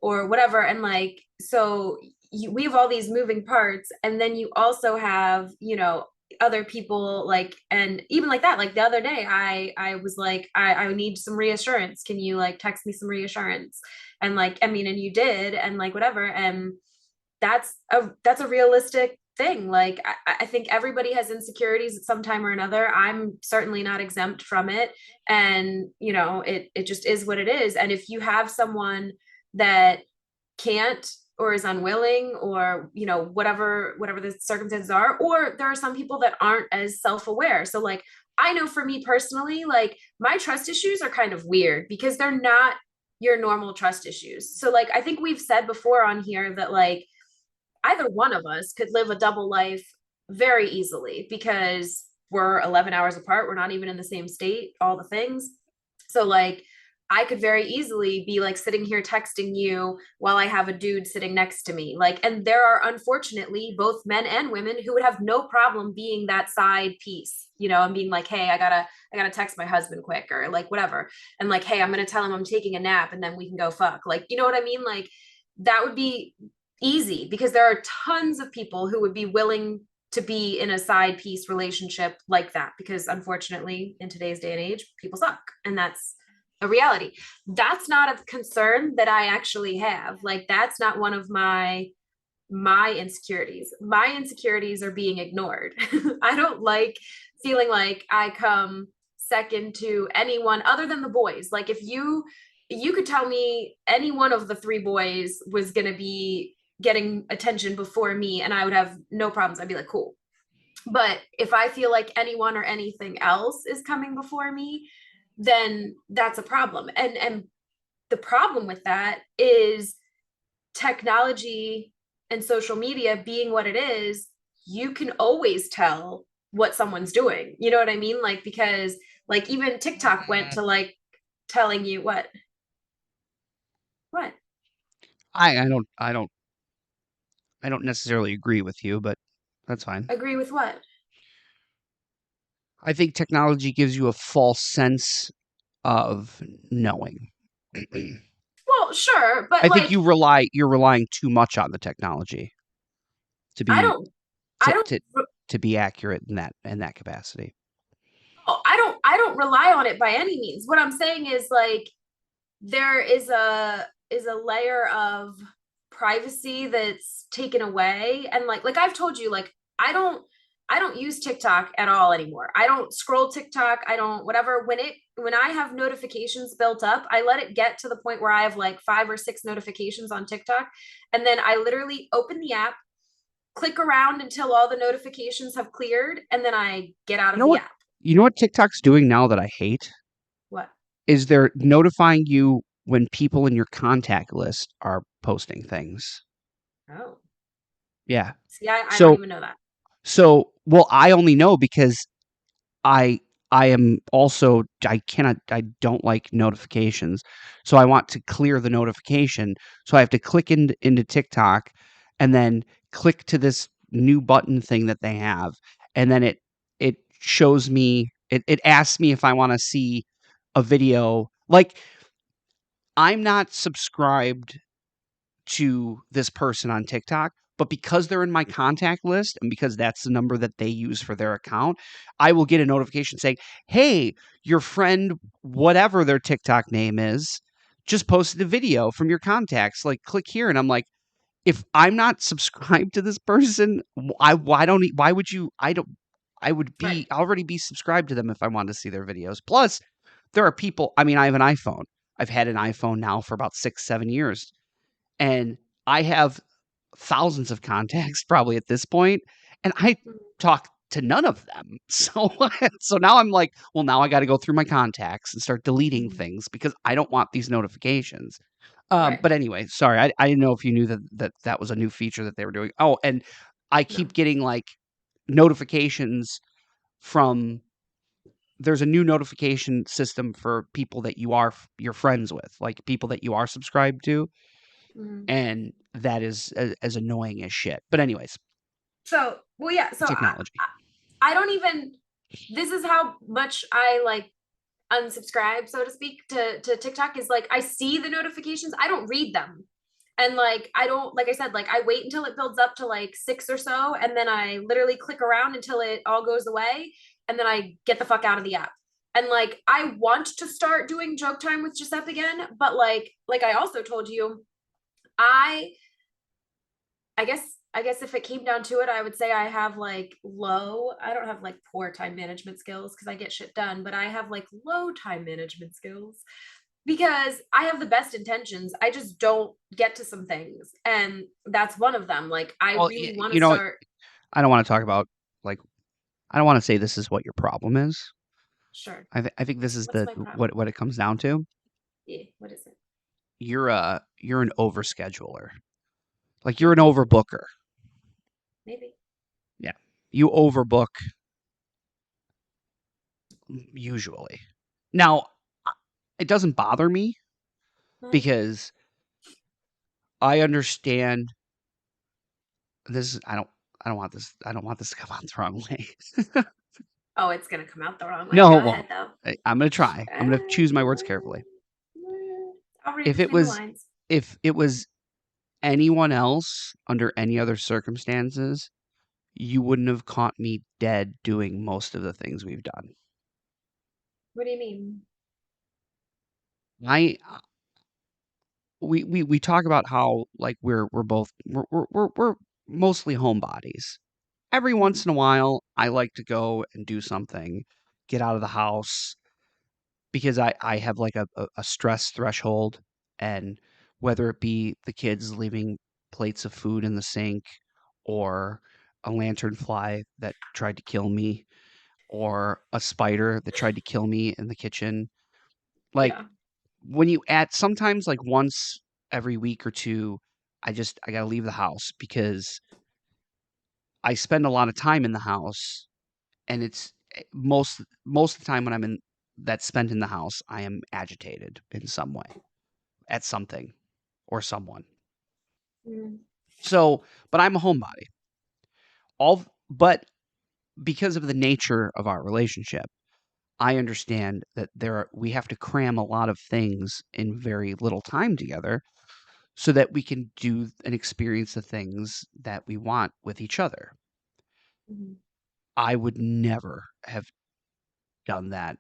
B: or whatever. And like, so we have all these moving parts. And then you also have, other people like, and even like that, like the other day, I was like, I need some reassurance. Can you like text me some reassurance? And like, I mean, and you did, and like, whatever. And that's a realistic thing. Like I think everybody has insecurities at some time or another. I'm certainly not exempt from it. And it just is what it is. And if you have someone that can't or is unwilling or whatever the circumstances are, or there are some people that aren't as self-aware. So like I know for me personally, like my trust issues are kind of weird because they're not your normal trust issues. So like I think we've said before on here that like either one of us could live a double life very easily because we're 11 hours apart. We're not even in the same state, all the things. So, like, I could very easily be like sitting here texting you while I have a dude sitting next to me. Like, and there are unfortunately both men and women who would have no problem being that side piece, and being like, hey, I gotta text my husband quick or like whatever. And like, hey, I'm gonna tell him I'm taking a nap and then we can go fuck. Like, you know what I mean? Like, that would be easy because there are tons of people who would be willing to be in a side piece relationship like that because unfortunately in today's day and age people suck, and that's a reality. That's not a concern that I actually have. Like that's not one of my insecurities. My insecurities are being ignored. I don't like feeling like I come second to anyone other than the boys. Like if you could tell me any one of the three boys was going to be getting attention before me and I would have no problems. I'd be like, cool. But if I feel like anyone or anything else is coming before me, then that's a problem. And the problem with that is technology and social media being what it is, you can always tell what someone's doing. You know what I mean? Like because like even TikTok went
A: Mm,
B: to like telling you what
A: I don't necessarily agree with you, but that's fine.
B: agree with what?
A: I think technology gives you a false sense of knowing.
B: Well, sure, but
A: I think
B: like
A: you're relying too much on the technology to
B: I
A: be
B: don't I
A: to
B: don't
A: to to be accurate in that capacity.
B: don't rely on it by any means. What I'm saying is like there is a layer of privacy that's taken away, and like I've told you, like I don't use TikTok at all anymore. I don't scroll TikTok. I don't whatever. When I have notifications built up, I let it get to the point where I have like 5 or 6 notifications on TikTok, and then I literally open the app, click around until all the notifications have cleared, and then I get out
A: You
B: of
A: know
B: the
A: what?
B: app.
A: You know what TikTok's doing now that I hate
B: What?
A: is they're notifying you when people in your contact list are posting things.
B: Oh,
A: Yeah.
B: see, I don't
A: So
B: even know that.
A: well, I only know because I I am also I don't like notifications. So I want to clear the notification. So I have to click into TikTok and then click to this new button thing that they have. And then it shows me it asks me if I want to see a video. Like I'm not subscribed to this person on TikTok, but because they're in my contact list and because that's the number that they use for their account, I will get a notification saying, "Hey, your friend, whatever their TikTok name is, just posted a video from your contacts. Like, click here." And I'm like, if I'm not subscribed to this person, why would you? I don't. I would
B: Right.
A: be already be subscribed to them if I wanted to see their videos. Plus, there are people. I mean, I have an iPhone. I've had an iPhone now for about 6, 7 years and I have thousands of contacts probably at this point, and I
B: Mm,
A: talk to none of them. So so now I'm like, well, now I got to go through my contacts and start deleting
B: mhm.
A: things because I don't want these notifications.
B: Right.
A: But anyway, sorry, I didn't know if you knew that was a new feature that they were doing. Oh, and I
B: No.
A: keep getting like notifications from there's a new notification system for people that you're friends with, like people that you are subscribed to,
B: Mhm.
A: and that is as annoying as shit. But anyways,
B: So, well, yeah.
A: technology.
B: I don't even. This is how much I like unsubscribe, so to speak, to TikTok. Is like I see the notifications, I don't read them, and like I don't, like I said, like I wait until it builds up to like 6 or so, and then I literally click around until it all goes away, and then I get the fuck out of the app. And like I want to start doing joke time with Giuseppe again, but like I also told you, I I guess if it came down to it, I would say I have like low, I don't have like poor time management skills because I get shit done, but I have like low time management skills because I have the best intentions. I just don't get to some things. And that's one of them. Like I
A: Well,
B: really want to
A: you know,
B: start.
A: I don't want to talk about like I don't want to say this is what your problem is.
B: Sure.
A: I think this is
B: What's
A: the
B: my problem?
A: what it comes down to.
B: Yeah, what is it?
A: You're an overscheduler. Like you're an
B: Maybe.
A: overbooker.
B: Maybe.
A: Yeah, you overbook usually. Now, it doesn't bother me
B: Uh-huh.
A: because I understand this. I don't want this. I don't want this to come out the wrong way.
B: Oh, it's gonna come out the wrong way.
A: No,
B: Go
A: it won't.
B: ahead though.
A: I'm gonna try. I'm gonna choose my words carefully.
B: I'll read
A: If it
B: between the
A: was
B: lines.
A: if it was anyone else under any other circumstances, you wouldn't have caught me dead doing most of the things we've done.
B: What do you mean?
A: I we talk about how like we're both we're mostly homebodies. Every
B: Mhm.
A: once in a while, I like to go and do something, get out of the house because I have like a stress threshold, and whether it be the kids leaving plates of food in the sink or a lanternfly that tried to kill me or a spider that tried to kill me in the kitchen. Like
B: Yeah.
A: when you add sometimes like once every week or two, I got to leave the house because I spend a lot of time in the house and it's most of the time when I'm in that's spent in the house, I am agitated in some way at something or someone.
B: Mm.
A: So, but I'm a homebody. But because of the nature of our relationship, I understand that we have to cram a lot of things in very little time together so that we can do and experience the things that we want with each other.
B: Mhm.
A: I would never have done that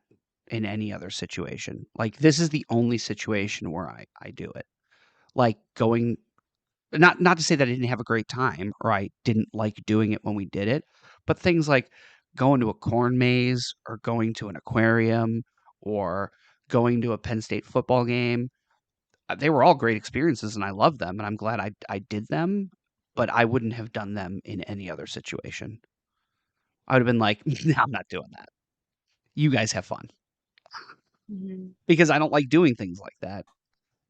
A: in any other situation. Like, this is the only situation where I do it. Like, going not to say that I didn't have a great time or I didn't like doing it when we did it, but things like going to a corn maze or going to an aquarium or going to a Penn State football game, they were all great experiences and I love them and I'm glad I did them, but I wouldn't have done them in any other situation. I would have been like, "No, I'm not doing that. You guys have fun."
B: Mhm.
A: Because I don't like doing things like that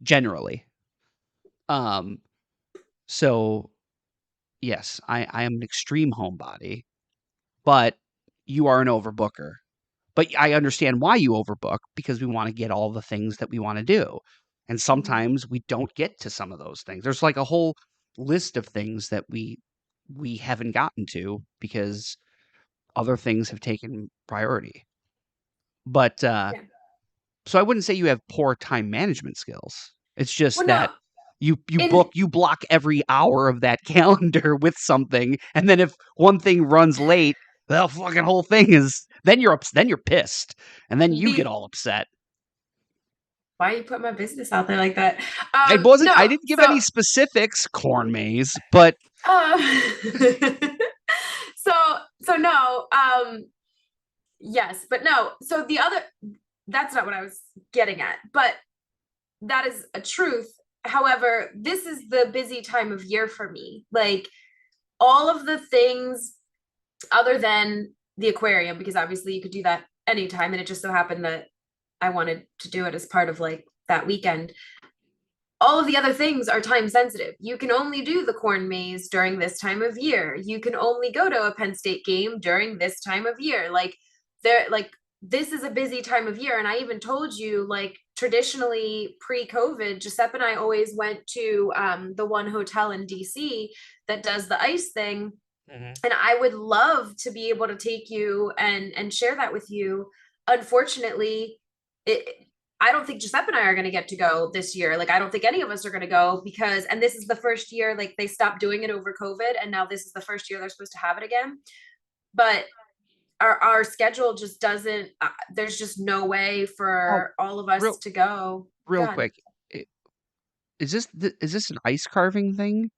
A: generally. Um, so yes, I am an extreme homebody, but you are an overbooker. But I understand why you overbook because we want to get all the things that we want to do. And
B: Mhm.
A: sometimes we don't get to some of those things. There's like a whole list of things that we haven't gotten to because other things have taken priority. But
B: Yeah.
A: so I wouldn't say you have poor time management skills. It's just
B: Well,
A: that
B: no, in
A: you block every hour of that calendar with something, and then if one thing runs late, the fucking whole thing is then you're pissed, and then you get
B: the
A: all upset.
B: why you put my business out there like that?
A: I
B: No,
A: didn't give any
B: so
A: specifics, corn maze, but
B: um, so so no, yes, but no. So the other that's not what I was getting at, but that is a truth. However, this is the busy time of year for me. Like all of the things other than the aquarium, because obviously you could do that anytime, and it just so happened that I wanted to do it as part of like that weekend. All of the other things are time sensitive. You can only do the corn maze during this time of year. You can only go to a Penn State game during this time of year. Like this is a busy time of year. And I even told you, like, traditionally pre-COVID, Giuseppe and I always went to the one hotel in DC that does the ice thing.
A: Mhm.
B: And I would love to be able to take you and share that with you. Unfortunately, it I don't think Giuseppe and I are going to get to go this year. Like, I don't think any of us are going to go because, and this is the first year, like, they stopped doing it over COVID. And now this is the first year they're supposed to have it again. But our schedule just doesn't, there's just no way
A: oh,
B: for all of us
A: real
B: to go.
A: real
B: God.
A: quick, is this an ice carving thing?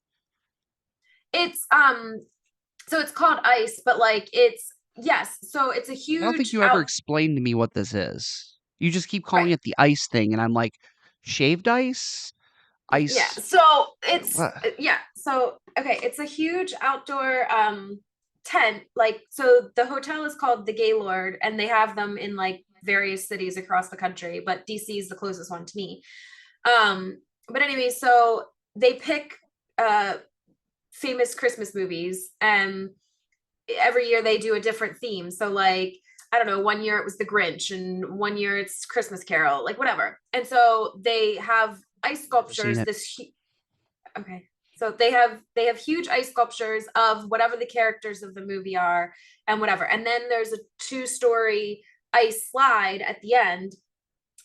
B: It's, so it's called ice, but like, yes. So it's a
A: I don't think
B: huge
A: you ever
B: out.
A: explained to me what this is. You just keep calling
B: Right.
A: it the ice thing, and I'm like, shaved ice,
B: Yeah.
A: ice.
B: So it's
A: What?
B: yeah. So okay, it's a huge outdoor tent. Like, so the hotel is called the Gaylord and they have them in like various cities across the country, but DC is the closest one to me. But anyway, so they pick uh famous Christmas movies and every year they do a different theme. So like, I don't know, one year it was The Grinch and one year it's Christmas Carol, like whatever. And so they have ice
A: Never seen
B: sculptures.
A: it.
B: Okay. So they have huge ice sculptures of whatever the characters of the movie are and whatever. And then there's a two-story ice slide at the end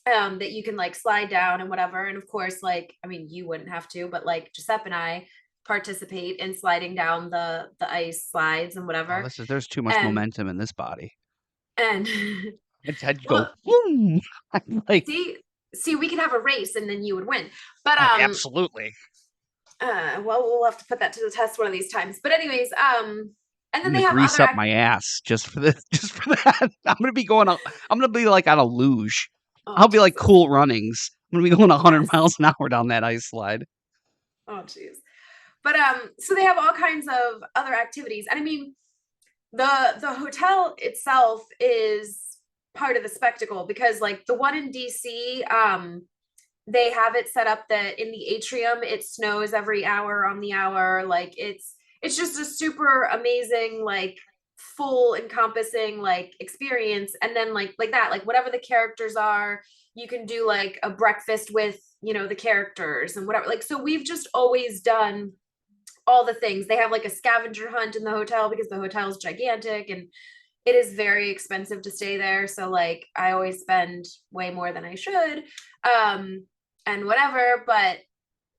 B: that you can like slide down and whatever. And of course, like, I mean, you wouldn't have to, but like Giuseppe and I participate in sliding down the ice slides and
A: Oh,
B: whatever.
A: there's too much
B: And
A: momentum in this body.
B: and
A: I'd go,
B: well,
A: boom. I'm like,
B: see, we could have a race and then you would win. But
A: oh, absolutely.
B: well, we'll have to put that to the test one of these times. But anyways, and
A: I'm
B: then
A: gonna
B: they have
A: grease
B: other
A: up my ass just for this, just for that. I'm gonna be like on a luge.
B: oh
A: I'll be like
B: Jesus.
A: Cool Runnings. I'm gonna be going 100
B: Yes.
A: miles an hour down that ice slide.
B: Oh jeez. But so they have all kinds of other activities. And I mean, the hotel itself is part of the spectacle because like the one in DC, they have it set up that in the atrium it snows every hour on the hour. Like it's just a super amazing, like full encompassing like experience. And then like that, like whatever the characters are, you can do like a breakfast with, the characters and whatever. Like, so we've just always done all the things. They have like a scavenger hunt in the hotel because the hotel is gigantic and it is very expensive to stay there. So like I always spend way more than I should. Um, and whatever, but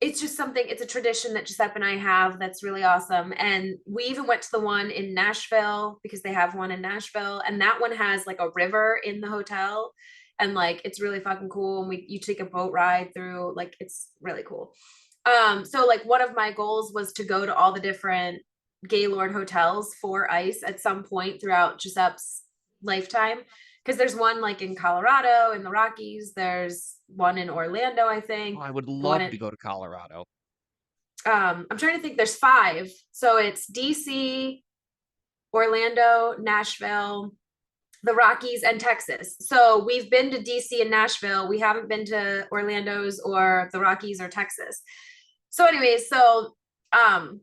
B: it's just something, it's a tradition that Giuseppe and I have that's really awesome. And we even went to the one in Nashville because they have one in Nashville, and that one has like a river in the hotel. and like it's really fucking cool. And you take a boat ride through, like it's really cool. So like one of my goals was to go to all the different Gaylord hotels for ice at some point throughout Giuseppe's lifetime. Because there's one like in Colorado in the Rockies. There's one in Orlando, I
A: Oh,
B: think.
A: I would
B: One
A: love
B: in
A: to go to Colorado.
B: I'm trying to think. There's five. So it's DC, Orlando, Nashville, the Rockies, and Texas. So we've been to DC and Nashville. We haven't been to Orlando's or the Rockies or Texas. So, anyways, um,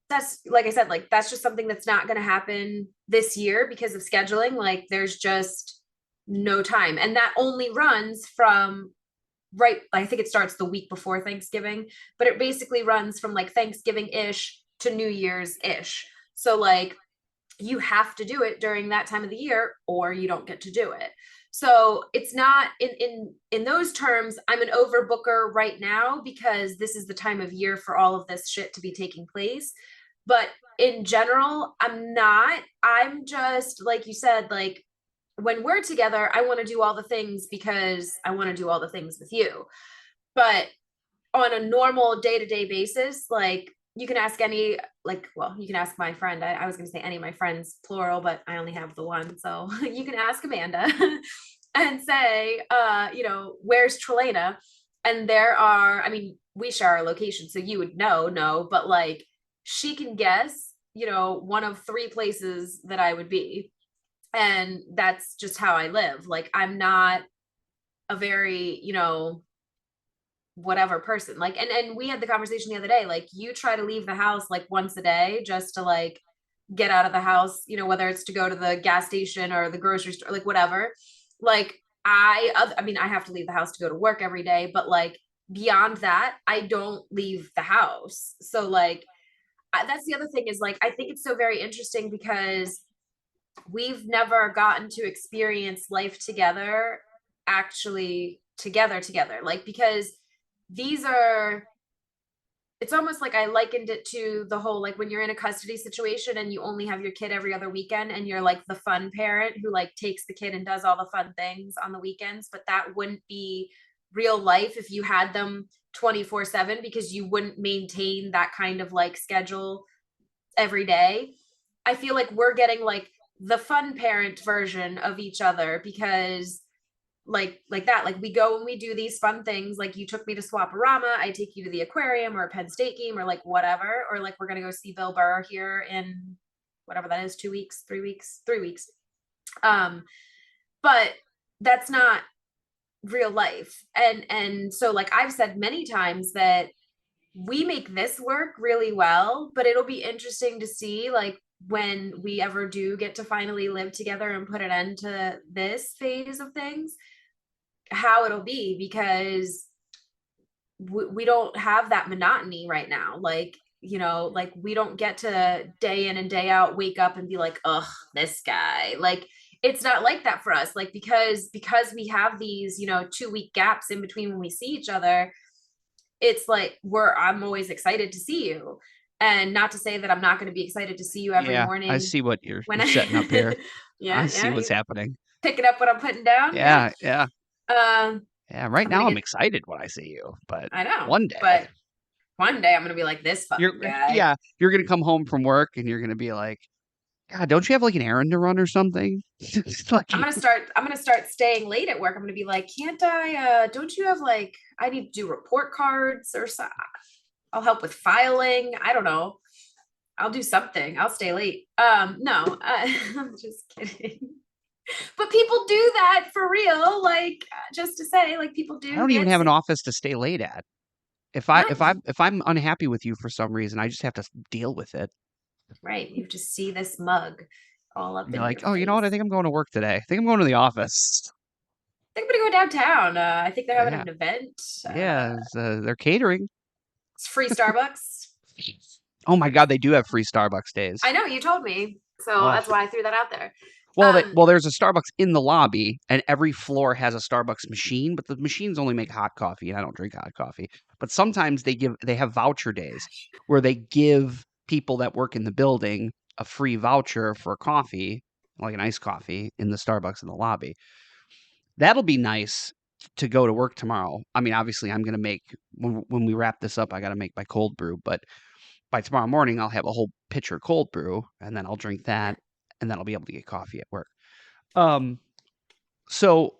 B: that's like I said, like that's just something that's not going to happen this year because of scheduling. Like there's just no time, and that only runs from right. I think it starts the week before Thanksgiving, but it basically runs from like Thanksgiving ish to New Year's ish. So like you have to do it during that time of the year or you don't get to do it. So it's not in those terms, I'm an overbooker right now because this is the time of year for all of this shit to be taking place. But in general, I'm not. I'm just like you said, like when we're together, I want to do all the things because I want to do all the things with you. But on a normal day-to-day basis, like you can ask any, like, well, you can ask my friend. I was going to say any of my friends plural, but I only have the one, so you can ask Amanda and say, where's Tralana? And there are, I mean, we share our location, so you would know, no, but like she can guess, one of three places that I would be, and that's just how I live. Like I'm not a very, whatever person, like, and we had the conversation the other day, like you try to leave the house like once a day just to like get out of the house, whether it's to go to the gas station or the grocery store, like whatever. Like I mean I have to leave the house to go to work every day, but like beyond that I don't leave the house. So like that's the other thing, is like I think it's so very interesting because we've never gotten to experience life together, actually together, like because these are, it's almost like I likened it to the whole, like when you're in a custody situation and you only have your kid every other weekend and you're like the fun parent who like takes the kid and does all the fun things on the weekends, but that wouldn't be real life if you had them 24/7 because you wouldn't maintain that kind of like schedule every day. I feel like we're getting like the fun parent version of each other because like that, like we go and we do these fun things, like you took me to Swaparama, I take you to the aquarium or a Penn State game or like whatever, or like we're gonna go see Bill Burr here in whatever that is, 2 weeks, 3 weeks, 3 weeks. um but that's not real life. And so like I've said many times that we make this work really well, but it'll be interesting to see like when we ever do get to finally live together and put an end to this phase of things, how it'll be, because we don't have that monotony right now. Like, like we don't get to day in and day out wake up and be like, ugh, this guy. Like it's not like that for us. Like because we have these, 2 week gaps in between when we see each other, it's like I'm always excited to see you. And not to say that I'm not going to be excited to see you every
A: Yeah, I
B: morning
A: see what you're
B: when
A: you're setting up here.
B: I
A: I
B: yeah,
A: see
B: yeah,
A: what's
B: you
A: happening.
B: picking up what I'm putting down. Yeah.
A: Yeah, yeah,
B: Um,
A: yeah. Right
B: I'm gonna
A: now, I'm
B: get,
A: excited when I see you, but
B: I know,
A: one day
B: but one day I'm gonna be like this
A: you're
B: fucking guy.
A: yeah, you're gonna come home from work and you're gonna be like, God, don't you have like an errand to run or something? It's like,
B: I'm gonna start staying late at work. I'm gonna be like, can't I don't you have like, I need to do report cards or so, I'll help with filing. I don't know. I'll do something. I'll stay late. No, I'm just kidding. But people do that for real. Like just to say, like people
A: I
B: do
A: don't even
B: get
A: have an
B: sick.
A: office to stay late at. If I
B: Not
A: if I if I'm unhappy with you for some reason, I just have to deal with it.
B: right. You just see this mug all up
A: Be
B: in
A: like,
B: your
A: oh, you know what? I
B: face.
A: think I'm going to work today. I think I'm going to the office.
B: I think I'm gonna go downtown. I think they're having
A: Yeah,
B: an event.
A: yeah. They're catering.
B: It's free Starbucks.
A: Oh my God, they do have free Starbucks days.
B: I know you told me, so
A: Oh,
B: that's why I threw that out there.
A: well,
B: Um,
A: there's a Starbucks in the lobby, and every floor has a Starbucks machine, but the machines only make hot coffee, and I don't drink hot coffee. But sometimes they have voucher days where they give people that work in the building a free voucher for coffee, like an iced coffee, in the Starbucks in the lobby. That'll be nice to go to work tomorrow. I mean, obviously, I'm gonna make when we wrap this up, I gotta make my cold brew, but by tomorrow morning, I'll have a whole pitcher cold brew, and then I'll drink that, and then I'll be able to get coffee at work. Um, so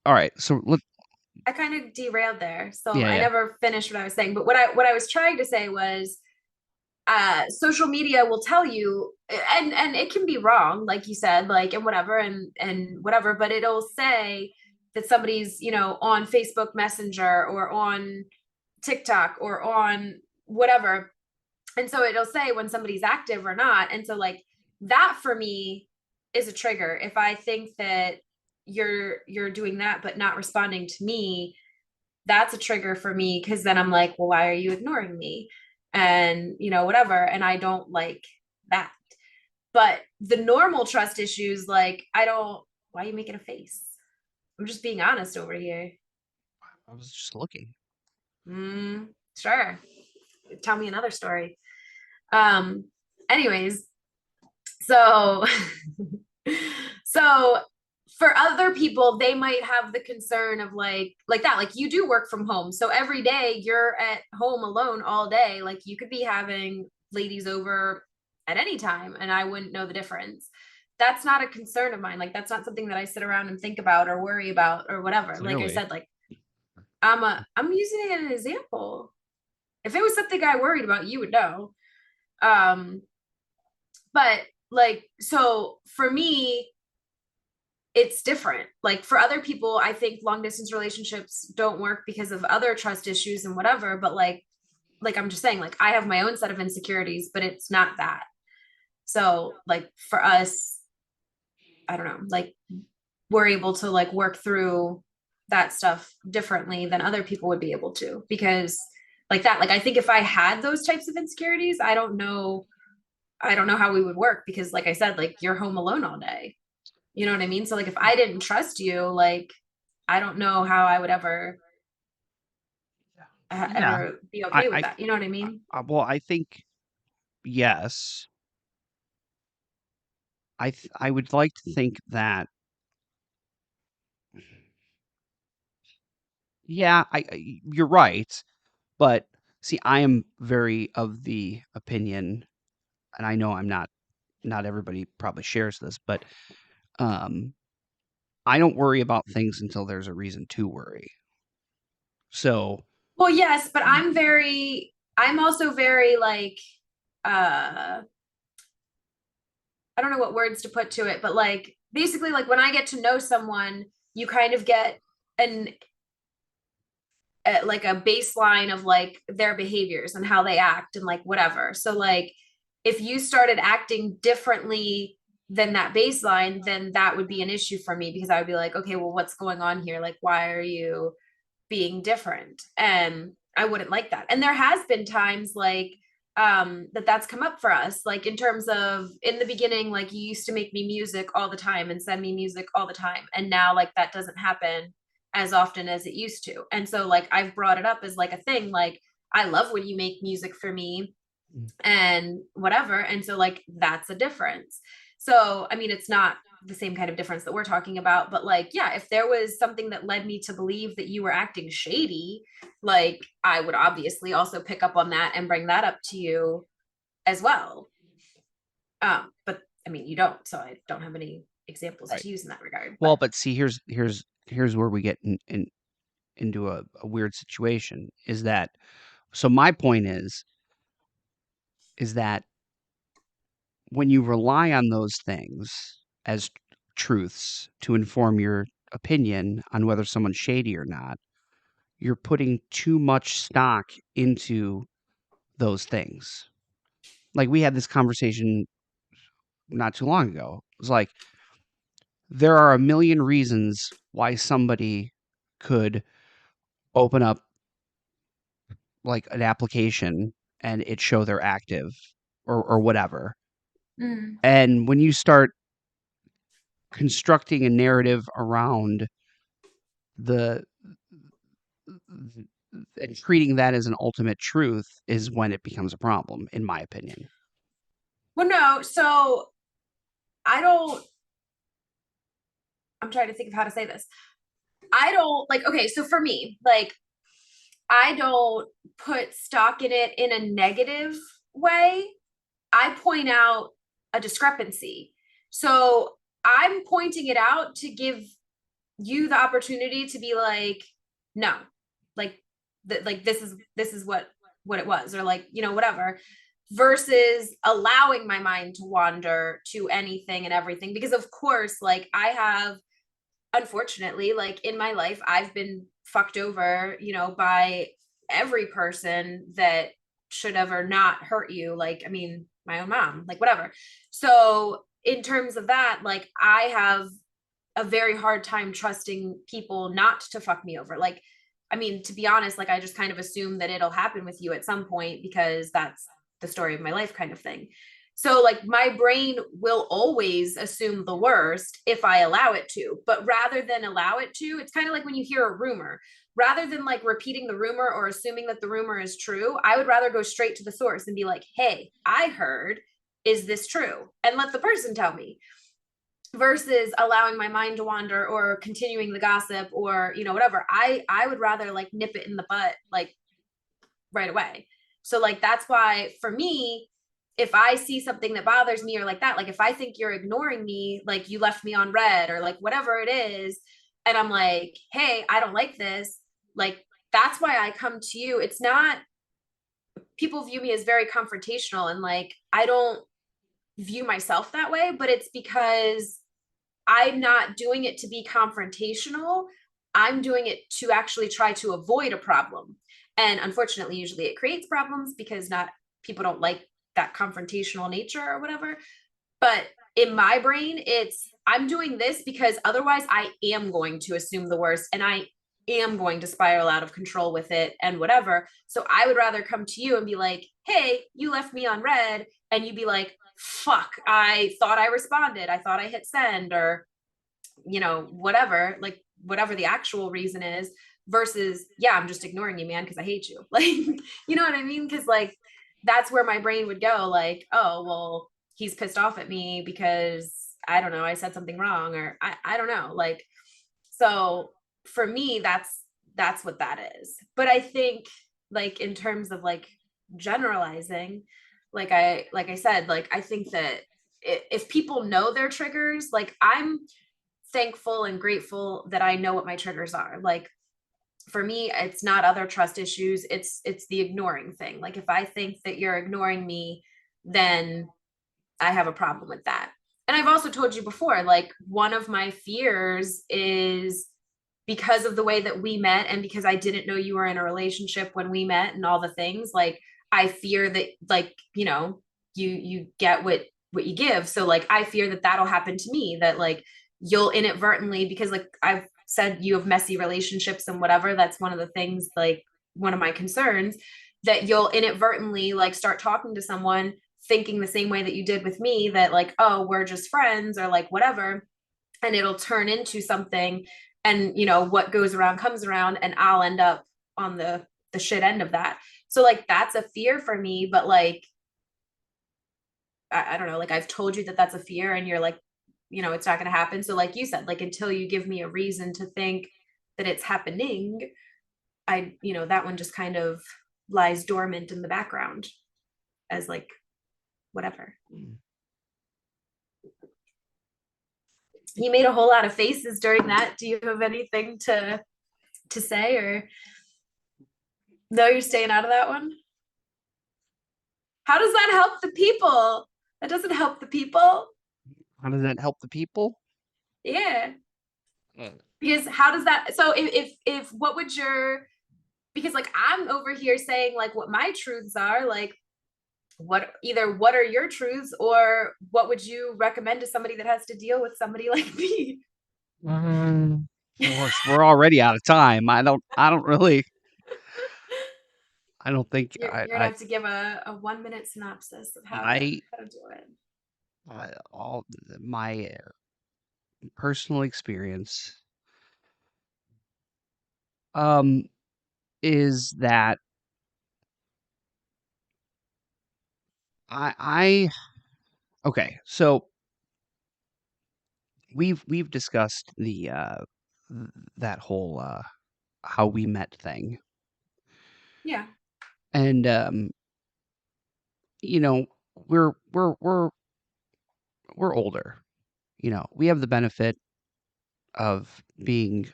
A: all right, so
B: I kind of derailed there, so
A: yeah,
B: I
A: yeah,
B: never finished what I was saying. But what I was trying to say was, social media will tell you, and it can be wrong, like you said, like and whatever, but it'll say that somebody's on Facebook Messenger or on TikTok or on whatever, and so it'll say when somebody's active or not, and so like that for me is a trigger if I think that you're doing that but not responding to me. That's a trigger for me because then I'm like, well, why are you ignoring me? And whatever. And I don't like that. But the normal trust issues, like, I don't, why are you making a face? I'm just being honest over here.
A: I was just looking.
B: Sure. Tell me another story. Um, anyways, so so for other people, they might have the concern of like that, like you do work from home, so every day you're at home alone all day, like you could be having ladies over at any time and I wouldn't know the difference. That's not a concern of mine. Like that's not something that I sit around and think about or worry about or whatever. Like I
A: Clearly,
B: said, like I'm using it as an example. If it was something I worried about, you would know. um but like, so for me, it's different. Like for other people, I think long distance relationships don't work because of other trust issues and whatever. But like I'm just saying, like I have my own set of insecurities, but it's not that. So like for us, I don't know, like we're able to like work through that stuff differently than other people would be able to because like that, like I think if I had those types of insecurities, I don't know how we would work because like I said, like you're home alone all day. You know what I mean? So like if I didn't trust you, like I don't know how I would ever
A: yeah.
B: ever be
A: I,
B: okay with
A: I,
B: that. You know what I mean?
A: well, I think yes. I would like to think that yeah, you're right, but see, I am very of the opinion, and I know I'm not everybody probably shares this, but um, I don't worry about things until there's a reason to worry. So,
B: Well, yes, but
A: y-
B: I'm also very like uh I don't know what words to put to it, but like basically like when I get to know someone, you kind of get an like a baseline of like their behaviors and how they act and like whatever. So like if you started acting differently than that baseline, then that would be an issue for me because I would be like, okay, well, what's going on here? Like, why are you being different? And I wouldn't like that. And there has been times like that's come up for us, like in terms of in the beginning, like you used to make me music all the time and send me music all the time, and now like that doesn't happen as often as it used to. And so like I've brought it up as like a thing, like I love when you make music for me and whatever. And so like that's a difference. So I mean, it's not the same kind of difference that we're talking about, but like yeah, if there was something that led me to believe that you were acting shady, like I would obviously also pick up on that and bring that up to you as well. But I mean, you don't, so I don't have any examples
A: right.
B: to use in that regard.
A: Well,
B: But
A: but see, here's where we get into a weird situation. Is that so? My point is that when you rely on those things as truths to inform your opinion on whether someone's shady or not, you're putting too much stock into those things. Like we had this conversation not too long ago. It was like there are a million reasons why somebody could open up like an application and it show they're active or whatever.
B: mm.
A: And when you start constructing a narrative around the and treating that as an ultimate truth is when it becomes a problem, in my opinion.
B: Well, no, so I don't I'm trying to think of how to say this. I don't like, okay, so for me, like, I don't put stock in it in a negative way. I point out a discrepancy. So I'm pointing it out to give you the opportunity to be like, no, like, like this is what it was, or like, whatever, versus allowing my mind to wander to anything and everything. Because of course, like, I have, unfortunately, like, in my life, I've been fucked over, by every person that should ever not hurt you. Like, I mean, my own mom, like, whatever. So, in terms of that, like, I have a very hard time trusting people not to fuck me over. Like, I mean, to be honest, like, I just kind of assume that it'll happen with you at some point because that's the story of my life, kind of thing. So, like, my brain will always assume the worst if I allow it to. But rather than allow it to, it's kind of like when you hear a rumor. Rather than like repeating the rumor or assuming that the rumor is true, I would rather go straight to the source and be like, hey, I heard, is this true? And let the person tell me, versus allowing my mind to wander or continuing the gossip, or whatever. I would rather like nip it in the butt, like, right away. So, like, that's why for me, if I see something that bothers me or like that, like, if I think you're ignoring me, like you left me on red or like whatever it is, and I'm like, hey, I don't like this, like, that's why I come to you. It's not, people view me as very confrontational, and like, I don't view myself that way, but it's because I'm not doing it to be confrontational. I'm doing it to actually try to avoid a problem. And unfortunately, usually it creates problems because not people don't like that confrontational nature or whatever. But in my brain, it's, I'm doing this because otherwise I am going to assume the worst, and I am going to spiral out of control with it and whatever. So I would rather come to you and be like, hey, you left me on red. And you'd be like, fuck, I thought I responded. I thought I hit send, or, whatever, like, whatever the actual reason is, versus, yeah, I'm just ignoring you, man, because I hate you. Like, you know what I mean? Because, like, that's where my brain would go, like, oh, well, he's pissed off at me because, I don't know, I said something wrong, or I don't know. Like, so for me, that's what that is. But I think, like, in terms of like generalizing, like I said, like, I think that if people know their triggers, like, I'm thankful and grateful that I know what my triggers are. Like, for me, it's not other trust issues, it's the ignoring thing. Like, if I think that you're ignoring me, then I have a problem with that. And I've also told you before, like, one of my fears is because of the way that we met, and because I didn't know you were in a relationship when we met and all the things, like, I fear that, like, you get what you give. So, like, I fear that that'll happen to me, that, like, you'll inadvertently, because, like, I've said, you have messy relationships and whatever, that's one of the things, like, one of my concerns, that you'll inadvertently like start talking to someone thinking the same way that you did with me, that, like, oh, we're just friends or like whatever, and it'll turn into something, and what goes around comes around, and I'll end up on the shit end of that. So, like, that's a fear for me. But, like, I don't know, like, I've told you that that's a fear, and you're like, it's not going to happen. So, like you said, like, until you give me a reason to think that it's happening, that one just kind of lies dormant in the background as like whatever. You made a whole lot of faces during that. Do you have anything to say, or no, you're staying out of that one? How does that help the people? That doesn't help the people.
A: How does that help the people?
B: Yeah.
A: Mm.
B: Because how does that, so if what would your, because, like, I'm over here saying like what my truths are, like, what are your truths, or what would you recommend to somebody that has to deal with somebody like me?
A: We're already out of time. I don't really. I don't think
B: You're gonna have to give a 1 minute synopsis of
A: I
B: how to do it.
A: all my personal experience um is that I okay, so we've discussed that whole how we met thing.
B: Yeah.
A: And you know, we're we're we're we're older. We have the benefit of being,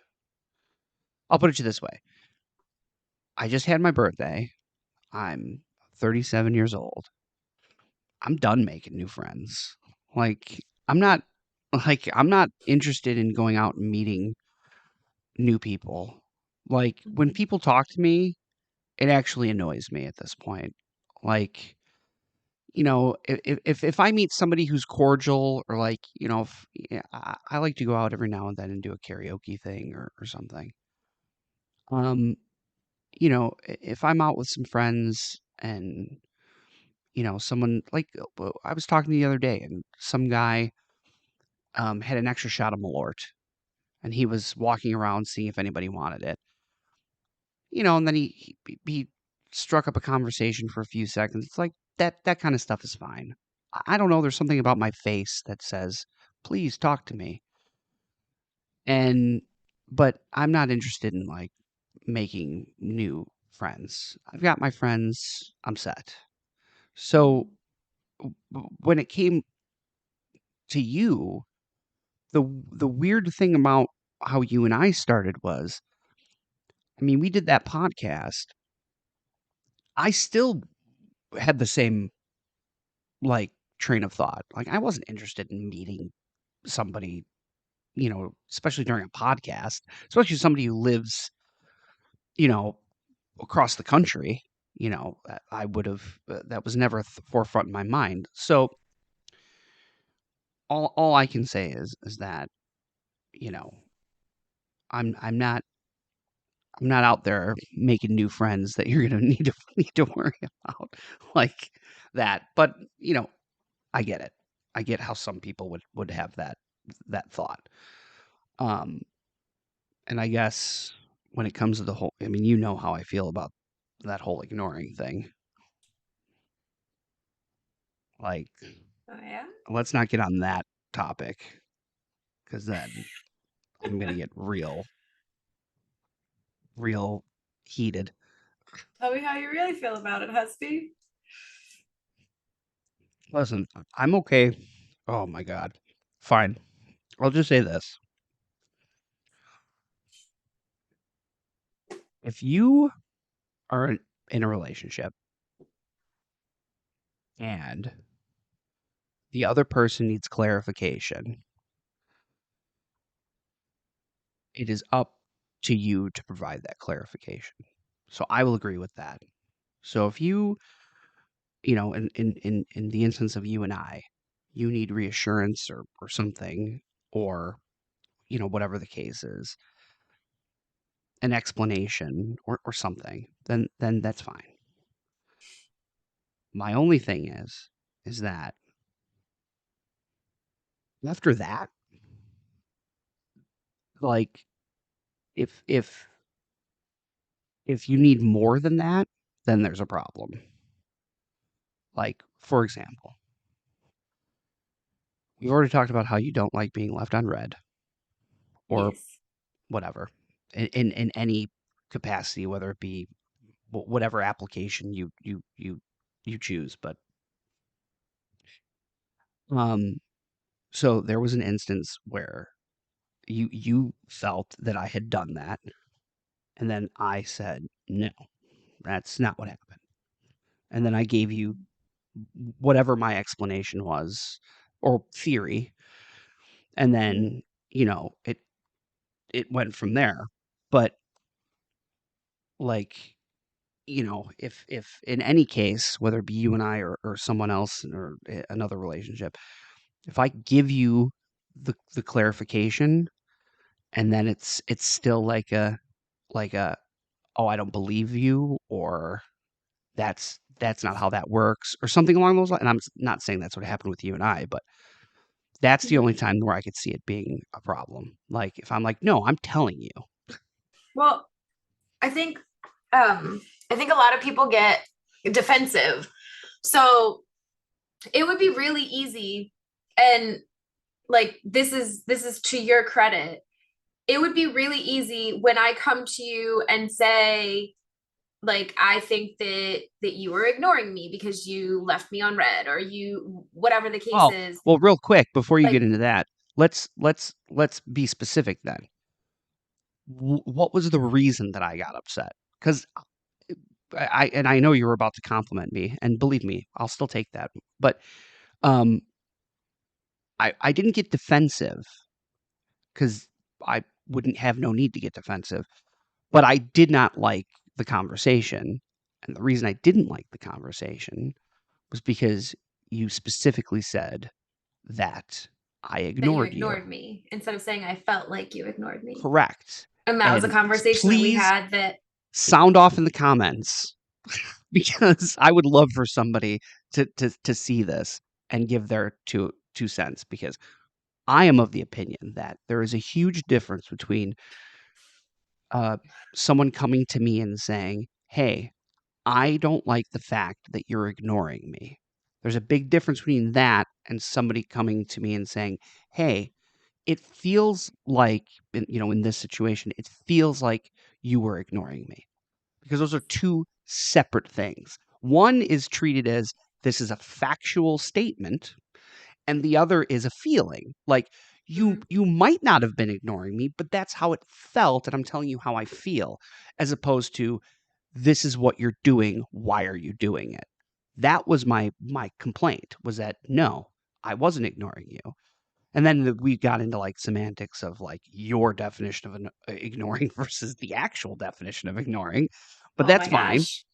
A: I'll put it to you this way. I just had my birthday. I'm 37 years old. I'm done making new friends. Like I'm not I'm not interested in going out and meeting new people. Like when
B: Mhm.
A: people talk to me, it actually annoys me at this point. Like, if I meet somebody who's cordial or like, if, yeah, I like to go out every now and then and do a karaoke thing or something. Um, if I'm out with some friends and someone like I was talking the other day and some guy had an extra shot of Malort and he was walking around seeing if anybody wanted it. And then he struck up a conversation for a few seconds. It's like that kind of stuff is fine. I don't know. There's something about my face that says, "Please talk to me," and but I'm not interested in like making new friends. I've got my friends. I'm set. So
B: Mhm.
A: when it came to you, the weird thing about how you and I started was, I mean, we did that podcast. I still had the same like train of thought. Like I wasn't interested in meeting somebody, especially during a podcast, especially somebody who lives, you know, across the country. I would have that was never forefront in my mind. So all I can say is that you know I'm not out there making new friends that you're gonna need to worry about like that. But I get it. I get how some people would have that thought. Um, and I guess when it comes to the whole, I mean, you know how I feel about that whole ignoring thing. Like,
B: Oh yeah.
A: let's not get on that topic because then I'm gonna get real heated.
B: Tell me how you really feel about it, Husby.
A: Listen, I'm okay. Oh my God. Fine. I'll just say this. If you are in a relationship and the other person needs clarification, it is up to you to provide that clarification. So I will agree with that. So if in the instance of you and I, you need reassurance or something, or, whatever the case is, an explanation or something, then that's fine. My only thing is that after that, like if you need more than that, then there's a problem. Like, for example, we've already talked about how you don't like being left on red or
B: Yes.
A: whatever in any capacity, whether it be whatever application you choose. But um, so there was an instance where you felt that I had done that, and then I said no, that's not what happened. And then I gave you whatever my explanation was or theory, and
B: Mhm.
A: then it went from there. But like if in any case, whether it be you and I or someone else or another relationship, if I give you the clarification and then it's still like a oh, I don't believe you, or that's not how that works or something along those lines. And I'm not saying that's what happened with you and I, but that's the only
B: Mhm.
A: time where I could see it being a problem. Like if I'm like, no, I'm telling you.
B: Well, I think um I think a lot of people get defensive. So it would be really easy and like this is to your credit. It would be really easy when I come to you and say, like, I think that you were ignoring me because you left me on red, or you, whatever the case
A: Well,
B: is.
A: well, real quick before you get
B: Like,
A: into that, let's be specific then. What was the reason that I got upset? Because I know you were about to compliment me, and believe me, I'll still take that. But um, I didn't get defensive because I wouldn't have no need to get defensive. But I did not like the conversation, and the reason I didn't like the conversation was because you specifically said that I
B: that you
A: ignored you.
B: ignored me instead of saying I felt like you ignored me.
A: Correct.
B: And that was a
A: And
B: conversation that we
A: please
B: had that,
A: sound off in the comments because I would love for somebody to see this and give their two cents because I am of the opinion that there is a huge difference between uh, someone coming to me and saying, "Hey, I don't like the fact that you're ignoring me." There's a big difference between that and somebody coming to me and saying, "Hey, it feels like in this situation, it feels like you were ignoring me." Because those are two separate things. One is treated as this is a factual statement, and the other is a feeling. Like
B: mm,
A: you might not have been ignoring me, but that's how it felt, and I'm telling you how I feel, as opposed to this is what you're doing. Why are you doing it? That was my complaint. Was that no, I wasn't ignoring you. And then we got into like semantics of like your definition of ignoring versus the actual definition of ignoring, but
B: oh
A: that's
B: my
A: fine.
B: gosh,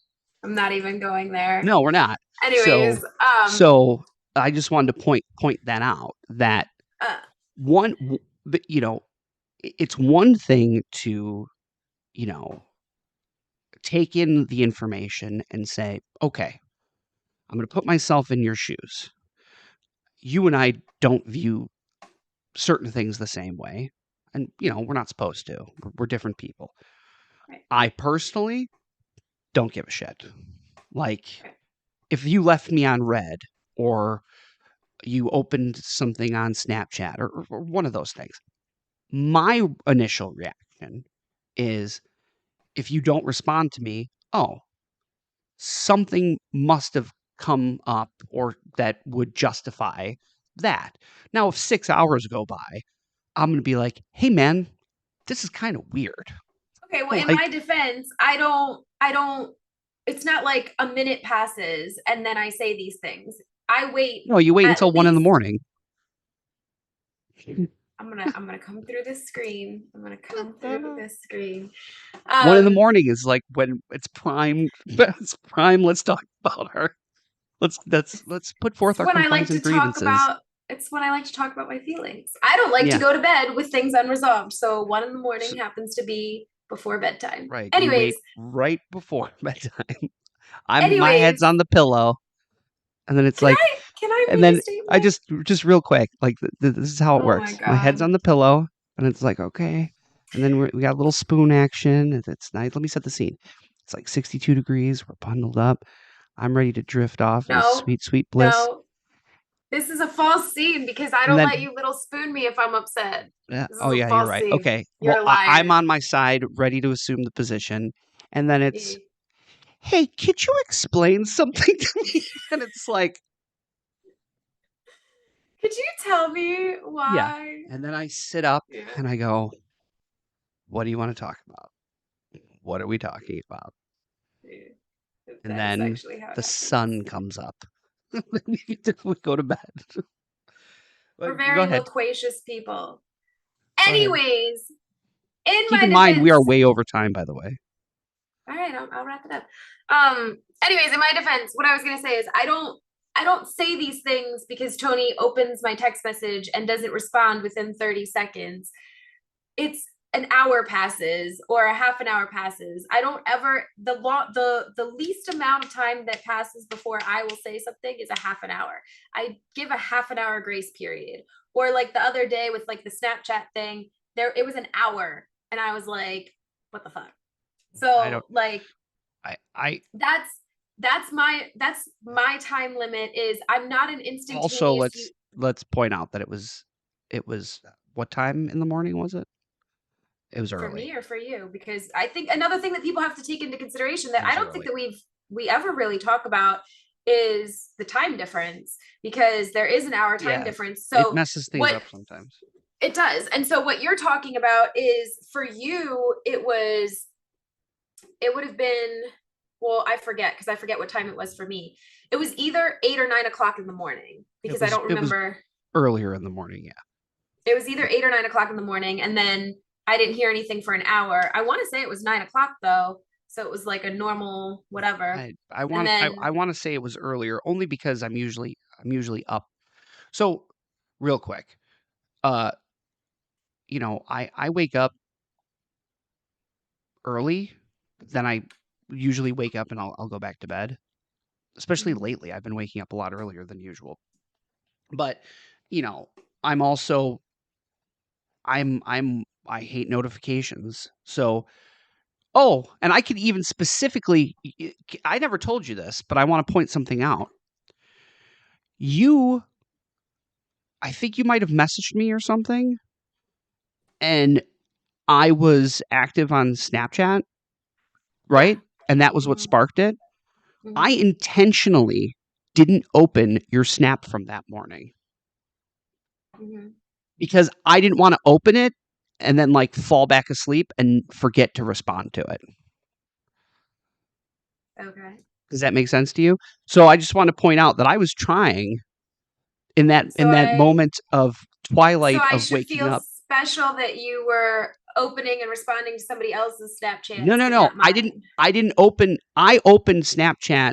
B: I'm not even going there.
A: No, we're not.
B: Anyways,
A: So, so I just wanted to point that out that
B: uh,
A: one, but it's one thing to you know take in the information and say, okay, I'm going to put myself in your shoes. You and I don't view certain things the same way, and we're not supposed to. We're different people.
B: right,
A: I personally don't give a shit. Like,
B: right.
A: if you left me on red or you opened something on Snapchat or one of those things, my initial reaction is if you don't respond to me, oh, something must have come up or that would justify that. Now, if 6 hours go by, I'm going to be like, hey, man, this is kind of weird.
B: Okay, well, in my
A: Like,
B: defense, I don't, it's not like a minute passes and then I say these things. I wait
A: no, you wait
B: at
A: until 1 in the
B: least,
A: morning.
B: I'm gonna come through this screen. I'm gonna come through
A: 1
B: this screen.
A: in the
B: Um,
A: morning is like when it's prime. It's prime. Let's talk about her. Let's put
B: it's
A: forth our
B: when I
A: complaints
B: like to
A: and
B: talk
A: grievances.
B: about, it's when I like to talk about my feelings. I don't like to
A: Yeah,
B: go to bed with things unresolved. So 1 in the morning
A: so,
B: happens to be before bedtime.
A: right. You
B: Anyways,
A: wait right before bedtime. My head's
B: anyways,
A: on the pillow, and then it's like,
B: can I
A: and
B: make a
A: then I
B: statement?
A: just real quick, like this is how it
B: Oh my
A: works. My head's
B: God.
A: on the pillow, and it's like okay, and then we got a little spoon action. And it's nice. Let me set the scene. It's like 62 degrees. We're bundled up. I'm ready to drift off into
B: No,
A: sweet, sweet bliss.
B: no. This is a false scene because I
A: And
B: don't
A: then,
B: let you little spoon me if I'm upset. This is
A: oh
B: a
A: yeah, you're
B: false
A: right.
B: scene.
A: Okay,
B: You're
A: well
B: a
A: I'm
B: liar.
A: on my side, ready to assume the position, and then it's,
B: Eh.
A: hey, could you explain something to me? And it's like,
B: Could you tell me
A: yeah.
B: why?
A: And then I sit up
B: Yeah,
A: and I go, what do you want to talk about? What are we talking about?
B: yeah.
A: And
B: That is
A: then
B: actually how it
A: the
B: happens.
A: sun comes up. We go to bed.
B: We're
A: Go
B: very
A: ahead.
B: loquacious people.
A: Go ahead.
B: Anyways, in
A: Keep
B: my
A: in mind, we are
B: defense,
A: way over time, by the way.
B: all right, I'll wrap it up. Anyways, in my defense, what I was gonna say is I don't say these things because Tony opens my text message and doesn't respond within 30 seconds. It's an hour passes or a half an hour passes. I don't ever, the least amount of time that passes before I will say something is a half an hour. I give a half an hour grace period. Or like the other day with like the Snapchat thing, there it was an hour and I was like, what the fuck?
A: I don't.
B: So like
A: I
B: that's that's my time limit is I'm not an
A: also
B: instantaneous you.
A: let's point out that it was it was what time in the morning was it? It was
B: For
A: early.
B: me or for you? Because I think another thing that people have to take into consideration that
A: It
B: I
A: was
B: don't think
A: early.
B: that we ever really talk about is the time difference, because there is an hour time
A: Yeah.
B: difference.
A: It
B: So
A: messes things
B: what
A: up sometimes.
B: it does. And so what you're talking about is for you, it would have been, well, I forget because I forget what time it was for me. It was either 8 or 9 o'clock in the morning
A: It
B: because I
A: was
B: don't
A: it was
B: remember.
A: earlier in the morning, yeah.
B: It was either 8 or 9 o'clock in the morning, and then I didn't hear anything for an hour. I want to say it was 9 o'clock though, so it was like a normal whatever. And
A: I
B: then
A: want to say it was earlier only because I'm usually up. So, real quick, uh, I wake up early, then I usually wake up and I'll go back to bed. Especially
B: Mhm.
A: lately, I've been waking up a lot earlier than usual. But, you know, I'm also I hate notifications. So, oh, and I could even specifically I never told you this, but I want to point something out. You I think you might have messaged me or something, and I was active on Snapchat,
B: Yeah.
A: right? And that was what
B: Hmm.
A: sparked it. I
B: Hmm.
A: intentionally didn't open your snap from that morning
B: Hmm.
A: because I didn't want to open it and then like fall back asleep and forget to respond to it.
B: Okay.
A: Does that make sense to you? So I just want to point out that I was trying
B: So
A: in that
B: I
A: moment of
B: so
A: twilight
B: I
A: of
B: should
A: waking
B: feel
A: up.
B: special that you were opening and responding to somebody else's
A: No,
B: Snapchats,
A: no,
B: but
A: no.
B: not mine.
A: I didn't open I opened Snapchat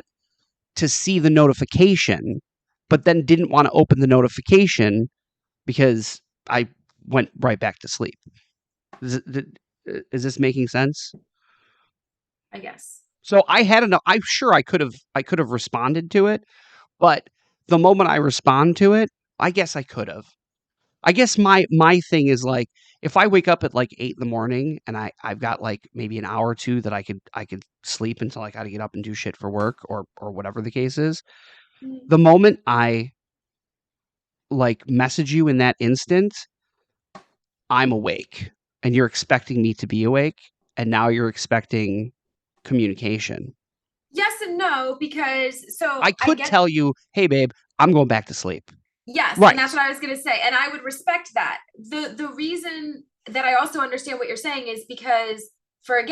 A: to see the notification, but then didn't want to open the notification because I went right back to sleep. Is this making sense?
B: I guess.
A: So I had enough. I'm sure I could have responded to it, but the moment I respond to it, I guess I could have. I guess my thing is like if I wake up at like 8 in the morning and I've got like maybe an hour or two that I could sleep until I got to get up and do shit for work or whatever the case is.
B: Mhm.
A: The moment I like message you in that instant, I'm awake and you're expecting me to be awake and now you're expecting communication.
B: Yes and no, because so
A: I
B: I
A: could
B: get.
A: tell you, "Hey babe, I'm going back to sleep."
B: Yes, and
A: Right.
B: that's what I was going to say, and I would respect that. The reason that I also understand what you're saying is because for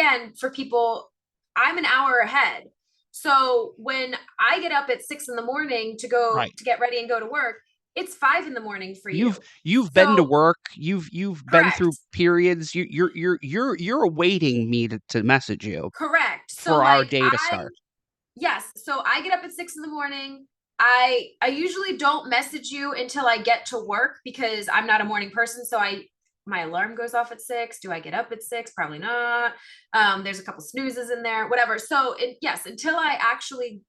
B: people, I'm an hour ahead. So when I get up at 6 in the morning to go
A: Right.
B: to get ready and go to work, it's 5 in the morning for
A: You've
B: you.
A: you've been to
B: So
A: work. You've been through
B: correct.
A: periods. You're awaiting me to message you
B: Correct. So
A: for our
B: like
A: day to start.
B: yes, so I get up at 6 in the morning. I usually don't message you until I get to work because I'm not a morning person. So I my alarm goes off at 6. Do I get up at 6? Probably not. There's a couple snoozes in there, whatever. So yes, until I actually,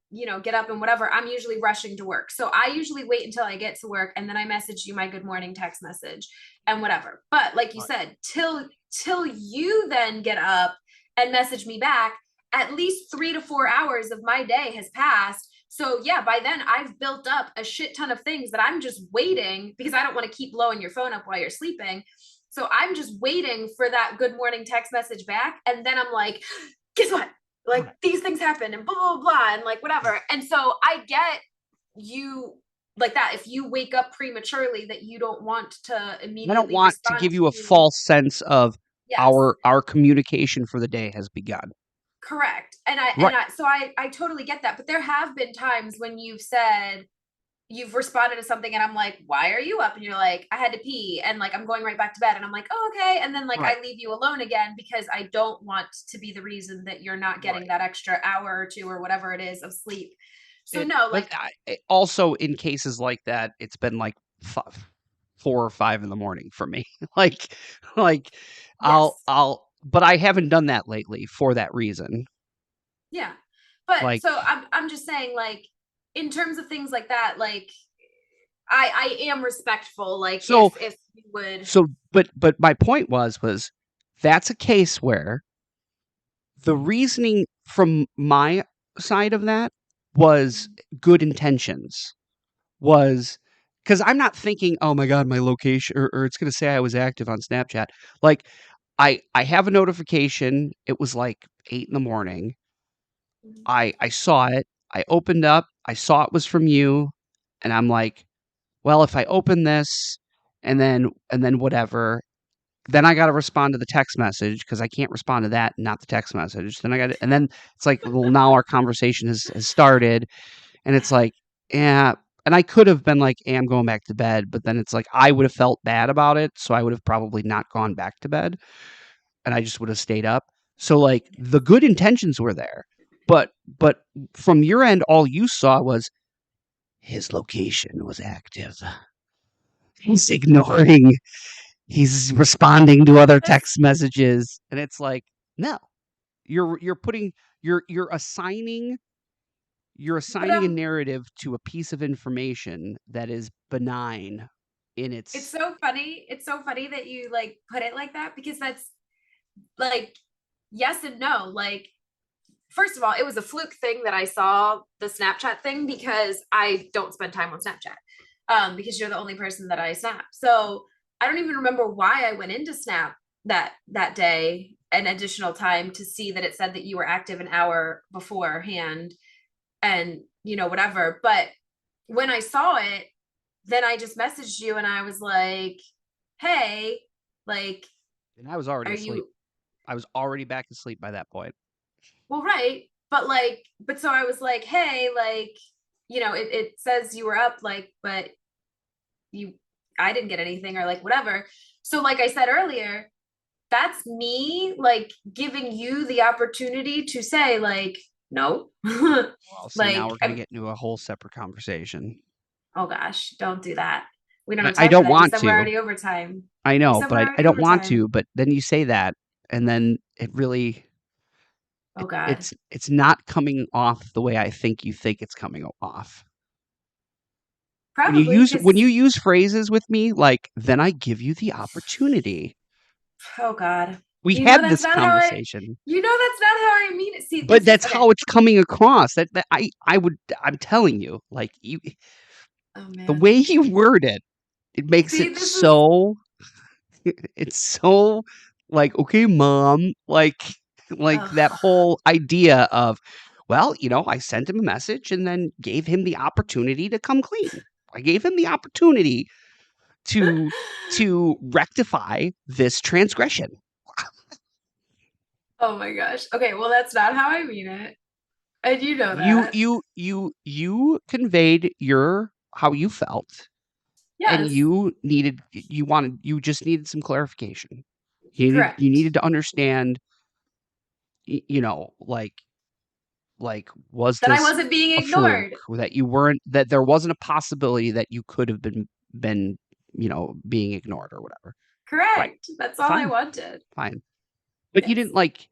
B: get up and whatever, I'm usually rushing to work. So I usually wait until I get to work and then I message you my good morning text message and whatever. But like you
A: Right.
B: said, till you then get up and message me back, at least 3 to 4 hours of my day has passed. So yeah, by then I've built up a shit ton of things that I'm just waiting because I don't want to keep blowing your phone up while you're sleeping. So I'm just waiting for that good morning text message back. And then I'm like, guess what? Like
A: Right.
B: these things happen and blah, blah, blah, and like whatever. And so I get you like that. If you wake up prematurely, that you don't want to
A: I don't
B: immediately
A: want to
B: respond
A: give you a
B: to,
A: false sense of
B: yes,
A: our communication for the day has begun.
B: correct. And I totally get that. But there have been times when you've responded to something and I'm like, why are you up? And you're like, I had to pee and like I'm going right back to bed. And I'm like, oh, okay. And then like
A: Right.
B: I leave you alone again because I don't want to be the reason that you're not getting
A: Right.
B: that extra hour or two or whatever it is of sleep. So no,
A: But
B: like
A: also in cases like that, it's been like 4 or 5 in the morning for me. like, like
B: yes.
A: but I haven't done that lately for that reason.
B: Yeah. But
A: Like,
B: so I'm just saying, like, in terms of things like that, like I am respectful. Like
A: so,
B: if you would.
A: but my point was that's a case where the reasoning from my side of that was good intentions, was because I'm not thinking, oh my God, my location, or it's going to say I was active on Snapchat. Like, I have a notification. It was like 8 in the morning. I saw it. I opened up. I saw it was from you, and I'm like, well, if I open this and then whatever, then I got to respond to the text message because I can't respond to that, not the text message. Then I got to, and then it's like, well, now our conversation has started, and it's like, yeah. And I could have been like, hey, I'm going back to bed, but then it's like I would have felt bad about it, so I would have probably not gone back to bed, and I just would have stayed up. So like the good intentions were there, but from your end, all you saw was his location was active. He's ignoring. He's responding to other
B: That's
A: text messages, and it's like, no, you're putting you're assigning you're
B: but
A: assigning a narrative to a piece of information that is benign in
B: it's
A: its.
B: so funny. It's so funny that you like put it like that because that's like yes and no. Like first of all, it was a fluke thing that I saw the Snapchat thing because I don't spend time on Snapchat. Because you're the only person that I snap. So I don't even remember why I went into Snap that day an additional time to see that it said that you were active an hour beforehand and whatever. But when I saw it, then I just messaged you and I was like, hey, like,
A: And I was already
B: are
A: asleep.
B: you
A: I was already back asleep by that point.
B: well, right. But so I was like, hey, like, it says you were up, like, but you I didn't get anything or like whatever. So like I said earlier, that's me like giving you the opportunity to say like no.
A: Well, see, now
B: like
A: we're gonna get into a whole separate conversation.
B: oh gosh, don't do that. We don't
A: And
B: have
A: I
B: time for
A: don't
B: that. You
A: want
B: said we're
A: to.
B: already overtime.
A: I
B: You
A: know,
B: said
A: but
B: we're
A: I
B: already
A: don't want
B: overtime.
A: to. But then you say that, and then it really
B: Oh God.
A: it's not coming off the way I think it's coming off.
B: Probably
A: When you
B: because
A: use phrases with me like, then I give you the opportunity.
B: oh God.
A: We
B: You know
A: had
B: that's
A: this
B: not how I
A: conversation,
B: you know that's not how I mean it. See,
A: but
B: this is
A: that's
B: okay.
A: how it's coming across. That I'm telling you, like you,
B: Oh
A: the
B: man.
A: way you word it, it makes
B: See,
A: it
B: this is
A: so. It's so like, okay, mom, like
B: oh
A: that whole idea of, well, I sent him a message and then gave him the opportunity to come clean. I gave him the opportunity to rectify this transgression.
B: oh my gosh. Okay, well that's not how I mean it. And you know
A: You
B: that.
A: you you you conveyed your how you felt, and
B: Yes,
A: you just needed some clarification. You
B: correct.
A: needed to understand, like, was
B: That I
A: this
B: wasn't being
A: a fluke?
B: ignored.
A: That you weren't, that there wasn't a possibility that you could have been, being ignored or whatever. Right.
B: Correct. That's all I
A: Fine.
B: wanted.
A: Fine. But you
B: Yes.
A: didn't like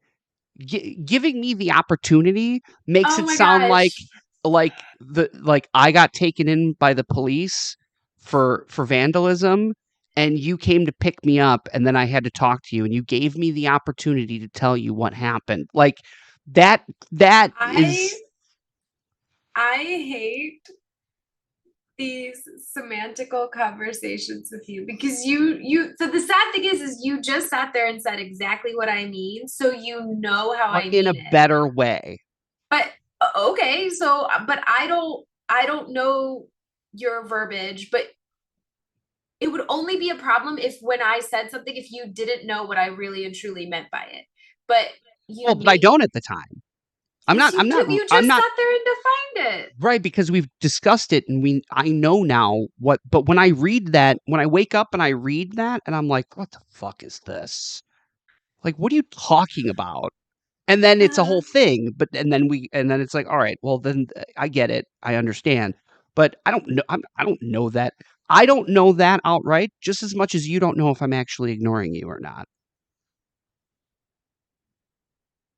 A: giving me the opportunity makes
B: Oh
A: it
B: my
A: sound
B: gosh.
A: like I got taken in by the police for vandalism, and you came to pick me up, and then I had to talk to you, and you gave me the opportunity to tell you what happened. Like that that
B: I
A: is
B: I hate these semantical conversations with you because so the sad thing is you just sat there and said exactly what I mean, so you know how
A: but
B: I
A: in a
B: mean it.
A: better way.
B: But okay, so but I don't know your verbiage, but it would only be a problem if when I said something if you didn't know what I really and truly meant by it. But you
A: Well, but I
B: make
A: don't at the time.
B: yes you do. You
A: I'm
B: just
A: not
B: sat there and defined it.
A: right, because we've discussed it, and I know now what. But when I read that, when I wake up and I read that, and I'm like, what the fuck is this? Like, what are you talking about? And then it's a
B: Uh,
A: whole thing. But and then it's like, all right, well then I get it, I understand. But I don't know. I don't know that. I don't know that outright, just as much as you don't know if I'm actually ignoring you or not.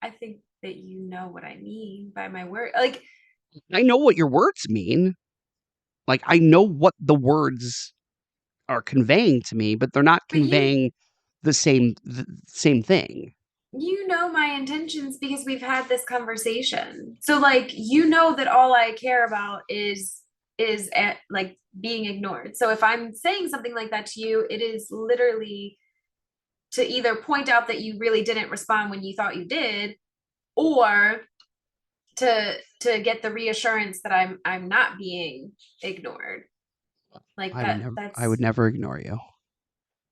B: I think that you know what I mean by my word. Like,
A: I know what your words mean. Like I know what the words are conveying to me, but they're not
B: but
A: conveying the same thing.
B: you know my intentions because we've had this conversation. So like you know that all I care about is like being ignored. So if I'm saying something like that to you, it is literally to either point out that you really didn't respond when you thought you did, or to get the reassurance that I'm not being ignored. Like
A: I would never ignore you.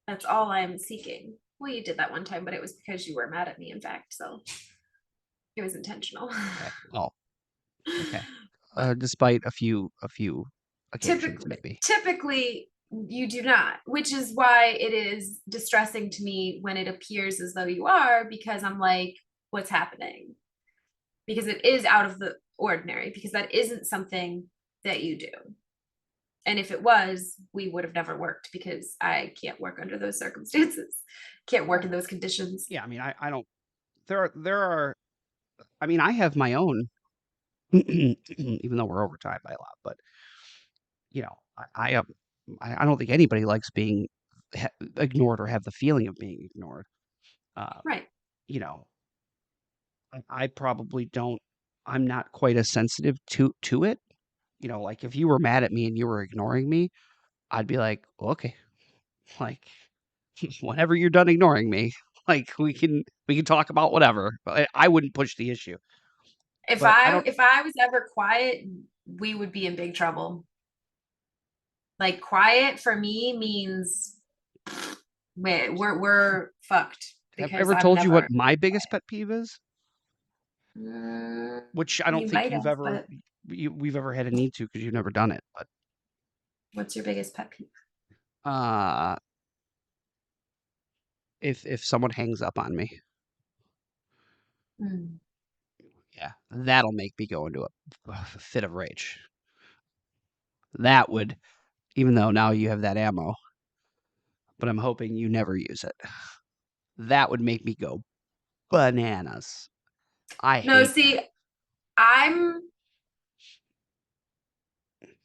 B: that's all I'm seeking. Well, you did that one time, but it was because you were mad at me, in fact. So it was intentional.
A: Okay. Oh, okay.
B: But
A: Despite a few occasions,
B: typically
A: maybe.
B: typically you do not, which is why it is distressing to me when it appears as though you are, because I'm like, what's happening? Because it is out of the ordinary, because that isn't something that you do. And if it was, we would have never worked, because I can't work under those circumstances, can't work in those conditions.
A: Yeah, I mean, I don't. There are. I mean, I have my own. Even though we're over time by a lot, but you know, I don't think anybody likes being ignored or have the feeling of being ignored. Uh,
B: Right.
A: you know, I probably don't. I'm not quite as sensitive to it. You know, like if you were mad at me and you were ignoring me, I'd be like, well, okay, like whenever you're done ignoring me, like we can talk about whatever. But I wouldn't push the issue.
B: if
A: But I
B: i
A: don't
B: if i was ever quiet, we would be in big trouble. Like quiet for me means we're fucked,
A: have I
B: because
A: ever
B: I'm
A: told you what
B: never
A: my biggest
B: quiet.
A: pet peeve is, which I don't
B: You
A: think
B: might have, but
A: we've ever had a need to because you've never done it. But
B: what's your biggest pet peeve?
A: uh, if someone hangs up on me,
B: Mm.
A: yeah, that'll make me go into a fit of rage. That would, even though now you have that ammo, but I'm hoping you never use it. That would make me go bananas. I
B: No,
A: hate that.
B: see, I'm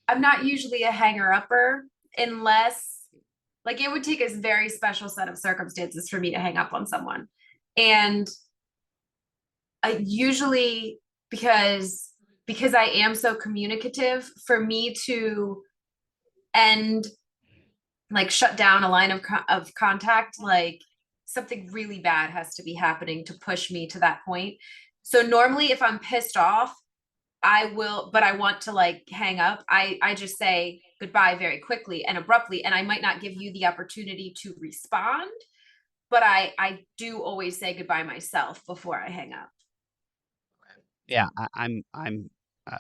B: I'm not usually a hanger upper, unless, like, it would take a very special set of circumstances for me to hang up on someone. And I usually, because I am so communicative, for me to end, like, shut down a line of contact, like, something really bad has to be happening to push me to that point. So normally if I'm pissed off, I will, but I want to, like, hang up. I just say goodbye very quickly and abruptly, and I might not give you the opportunity to respond, but I do always say goodbye myself before I hang up.
A: Yeah, I'm uh,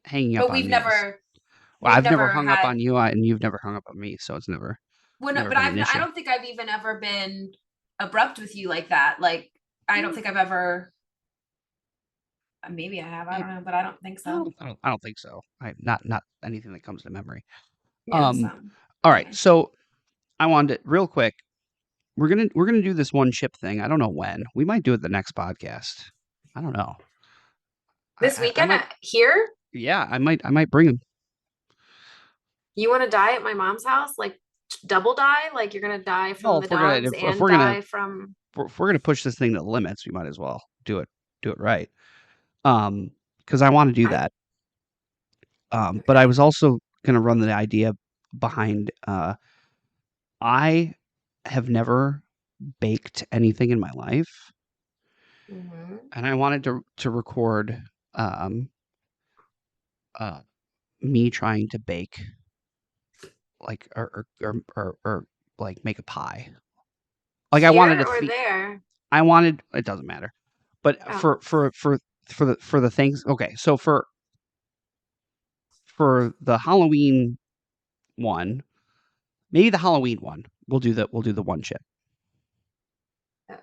A: hanging up
B: But
A: on me is well,
B: we've
A: I've never
B: never
A: hung up
B: had
A: on you, and you've never hung up on me, so it's
B: when,
A: never
B: but
A: been an
B: I
A: issue.
B: don't think I've even ever been abrupt with you like that. Like, I don't think I've ever, maybe I have, I
A: Yeah,
B: don't know, but I don't think so.
A: I don't think so. Not anything that comes to memory.
B: Yeah,
A: Um,
B: so
A: all right,
B: anyway.
A: so I wanted to, real quick. We're gonna do this one chip thing. I don't know when. We might do it the next podcast. I don't know.
B: This
A: I
B: weekend
A: might.
B: here,
A: Yeah, I might bring him.
B: you want to die at my mom's house? Like, double die? Like, you're gonna die
A: Well,
B: from the dogs
A: if
B: and
A: we're gonna
B: die from
A: if we're gonna push this thing to the limits, we might as well do it right. Because I want to do
B: I
A: that. But I
B: okay.
A: was also gonna run the idea behind. I have never baked anything in my life,
B: Hmm.
A: and I wanted to record um uh me trying to bake like or like make a pie. Like I wanted
B: Here
A: to
B: or there?
A: I wanted it doesn't matter. But
B: Oh,
A: for the things okay, so for the Halloween one, maybe the Halloween one, we'll do the one chip,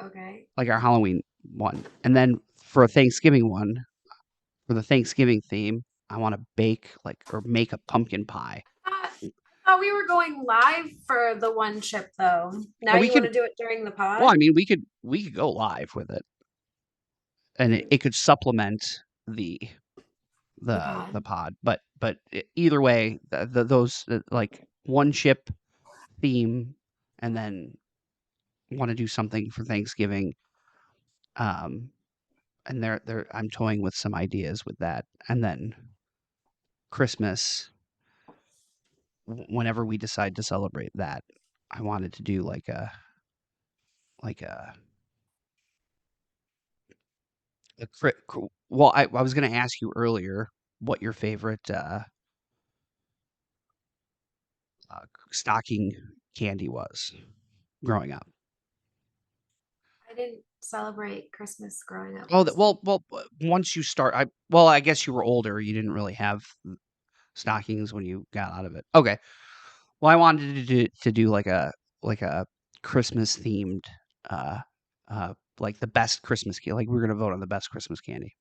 B: okay.
A: like our Halloween one. And then for a Thanksgiving one, for the Thanksgiving theme, I want to bake like or make a pumpkin pie.
B: I thought we were going live for the one chip though. Now
A: Well, we
B: you want
A: could
B: to do it during the
A: well,
B: pod?
A: I mean, we could go live with it and it could supplement the
B: The
A: the
B: pod.
A: pod. But either way, those like one chip theme, and then want to do something for Thanksgiving. Um, and I'm toying with some ideas with that, and then Christmas. whenever we decide to celebrate that, I wanted to do like a well, I was going to ask you earlier what your favorite stocking candy was growing up.
B: I didn't celebrate Christmas growing up.
A: Oh,
B: So
A: once you start, well, I guess you were older. You didn't really have stockings when you got out of it. Okay. Well, I wanted to do like a Christmas themed, uh, like the best Christmas candy. Like we're gonna vote on the best Christmas candy.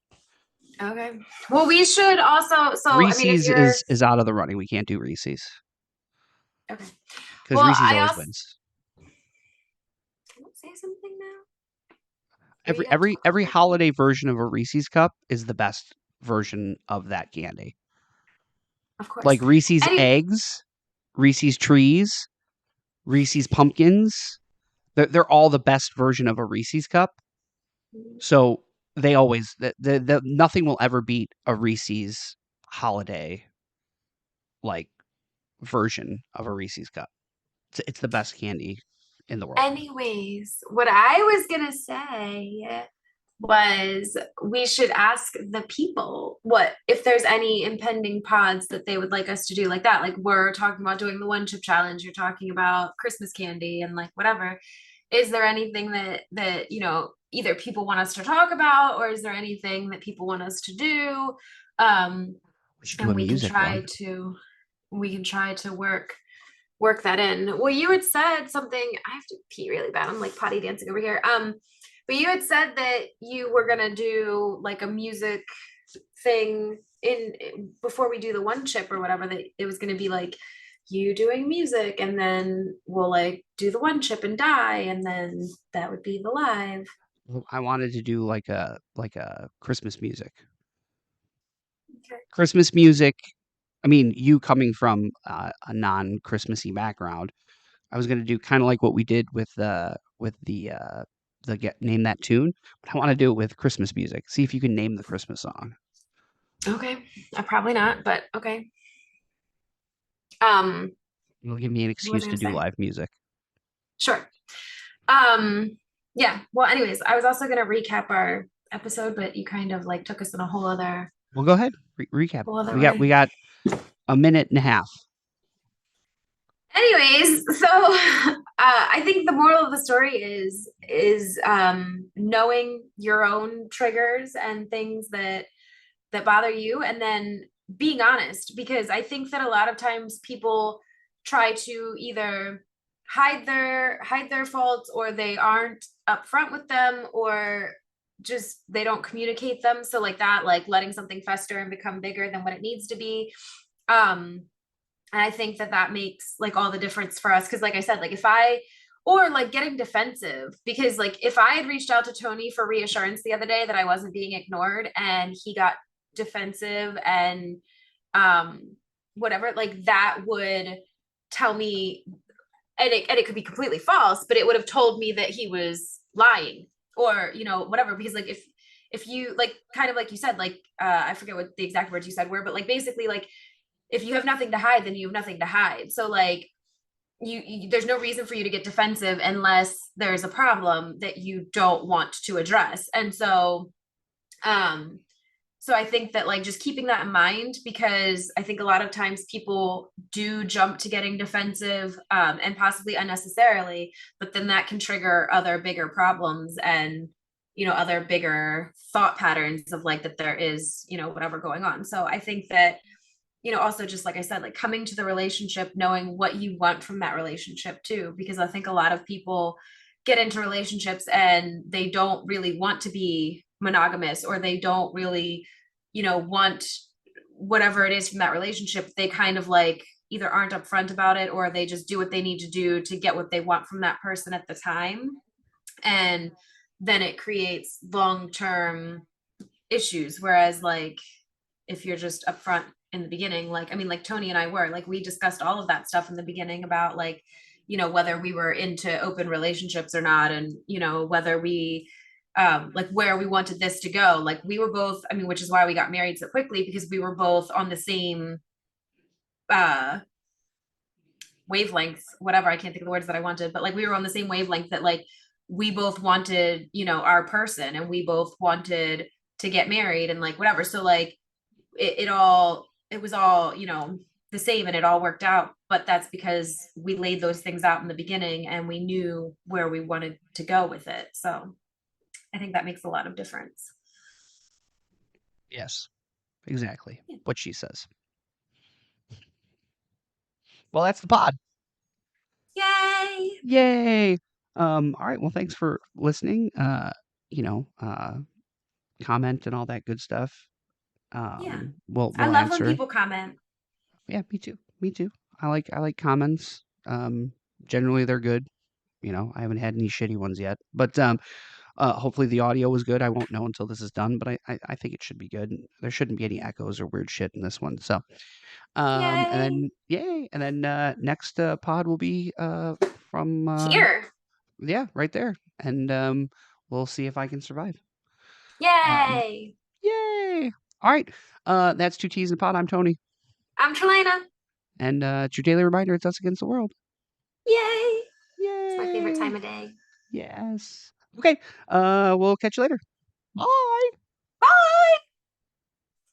B: okay. Well, we should also. So I mean, if
A: Reese's
B: you're
A: is out of the running. We can't do Reese's
B: okay.
A: because
B: Well,
A: Reese's
B: I
A: always
B: also
A: wins.
B: can I say something now. Or
A: Every
B: you gotta
A: every
B: talk
A: every
B: over me.
A: holiday version of a Reese's cup is the best version of that candy.
B: Of course.
A: Like Reese's
B: Any
A: eggs, Reese's trees, Reese's pumpkins. They're all the best version of a Reese's cup. So they always nothing will ever beat a Reese's holiday like version of a Reese's cup. It's the best candy in the world.
B: anyways, what I was gonna say was we should ask the people what if there's any impending pods that they would like us to do like that. Like we're talking about doing the one chip challenge, you're talking about Christmas candy and like whatever. Is there anything that either people want us to talk about or is there anything that people want us to do? Um,
A: We should do
B: and
A: a music one.
B: we can try to work that in. Well, you had said something. I have to pee really bad. I'm like potty dancing over here. But you had said that you were gonna do like a music thing in before we do the one chip or whatever. That it was gonna be like you doing music, and then we'll like do the one chip and die, and then that would be the live.
A: I wanted to do like a Christmas music.
B: Okay.
A: Christmas music. I mean, you coming from a non-Christmassy background, I was gonna do kind of like what we did with the get name that tune, but I want to do it with Christmas music. See if you can name the Christmas song.
B: Okay. Probably not, but okay. Um,
A: It'll give me an
B: what was
A: excuse
B: I
A: to
B: gonna
A: do
B: say?
A: live music.
B: Sure. Um, yeah. Well, anyways, I was also gonna recap our episode, but you kind of like took us in a
A: Well, go ahead. Recap.
B: whole other
A: We
B: way.
A: got a minute and a half.
B: Anyways, so I think the moral of the story is knowing your own triggers and things that bother you, and then being honest. Because I think that a lot of times people try to either hide their faults, or they aren't upfront with them, or just they don't communicate them. So like that, like letting something fester and become bigger than what it needs to be. Um, and I think that makes like all the difference for us. Cause like I said, like if I, or like getting defensive, because like if I had reached out to Tony for reassurance the other day that I wasn't being ignored and he got defensive and um whatever, like that would tell me, and it could be completely false, but it would have told me that he was lying, or whatever. Because like if you like kind of like you said, like I forget what the exact words you said were, but like basically like if you have nothing to hide, then you have nothing to hide. So like there's no reason for you to get defensive unless there's a problem that you don't want to address. And um so I think that like just keeping that in mind, because I think a lot of times people do jump to getting defensive, and possibly unnecessarily, but then that can trigger other bigger problems and other bigger thought patterns of like that there is whatever going on. So I think that also just like I said, like coming to the relationship knowing what you want from that relationship too, because I think a lot of people get into relationships and they don't really want to be monogamous, or they don't really want whatever it is from that relationship. They kind of like either aren't upfront about it, or they just do what they need to do to get what they want from that person at the time, and then it creates long-term issues. Whereas like if you're just upfront in the beginning, like I mean, like Tony and I were like, we discussed all of that stuff in the beginning about like whether we were into open relationships or not, and whether we like where we wanted this to go. Like we were both, I mean, which is why we got married so quickly, because we were both on the same uh wavelengths, whatever. I can't think of the words that I wanted, but like we were on the same wavelength that like we both wanted, you know, our person and we both wanted to get married and like whatever. So like it was all, you know, the same and it all worked out. But that's because we laid those things out in the beginning and we knew where we wanted to go with it. So I think that makes a lot of difference.
A: Yes, exactly
B: Yeah.
A: what she says. Well, that's the pod.
B: Yay!
A: Yay! All right. Well, thanks for listening. You know, comment and all that good stuff.
B: Yeah. I
A: We'll
B: love when
A: answer.
B: people comment.
A: Yeah, me too. Me too. I like comments. Generally they're good. You know, I haven't had any shitty ones yet. But hopefully the audio was good. I won't know until this is done, but I think it should be good. There shouldn't be any echoes or weird shit in this one. So, and
B: Yay!
A: then yay, and then next pod will be from
B: Here.
A: yeah, right there, and we'll see if I can survive. Um,
B: Yay!
A: yay! All right, that's two T's in a pod. I'm Tony,
B: I'm Tralana.
A: and it's your daily reminder. It's us against the world.
B: Yay! It's my favorite
A: Yay!
B: time of day.
A: Yes. Okay. We'll catch you later. Bye.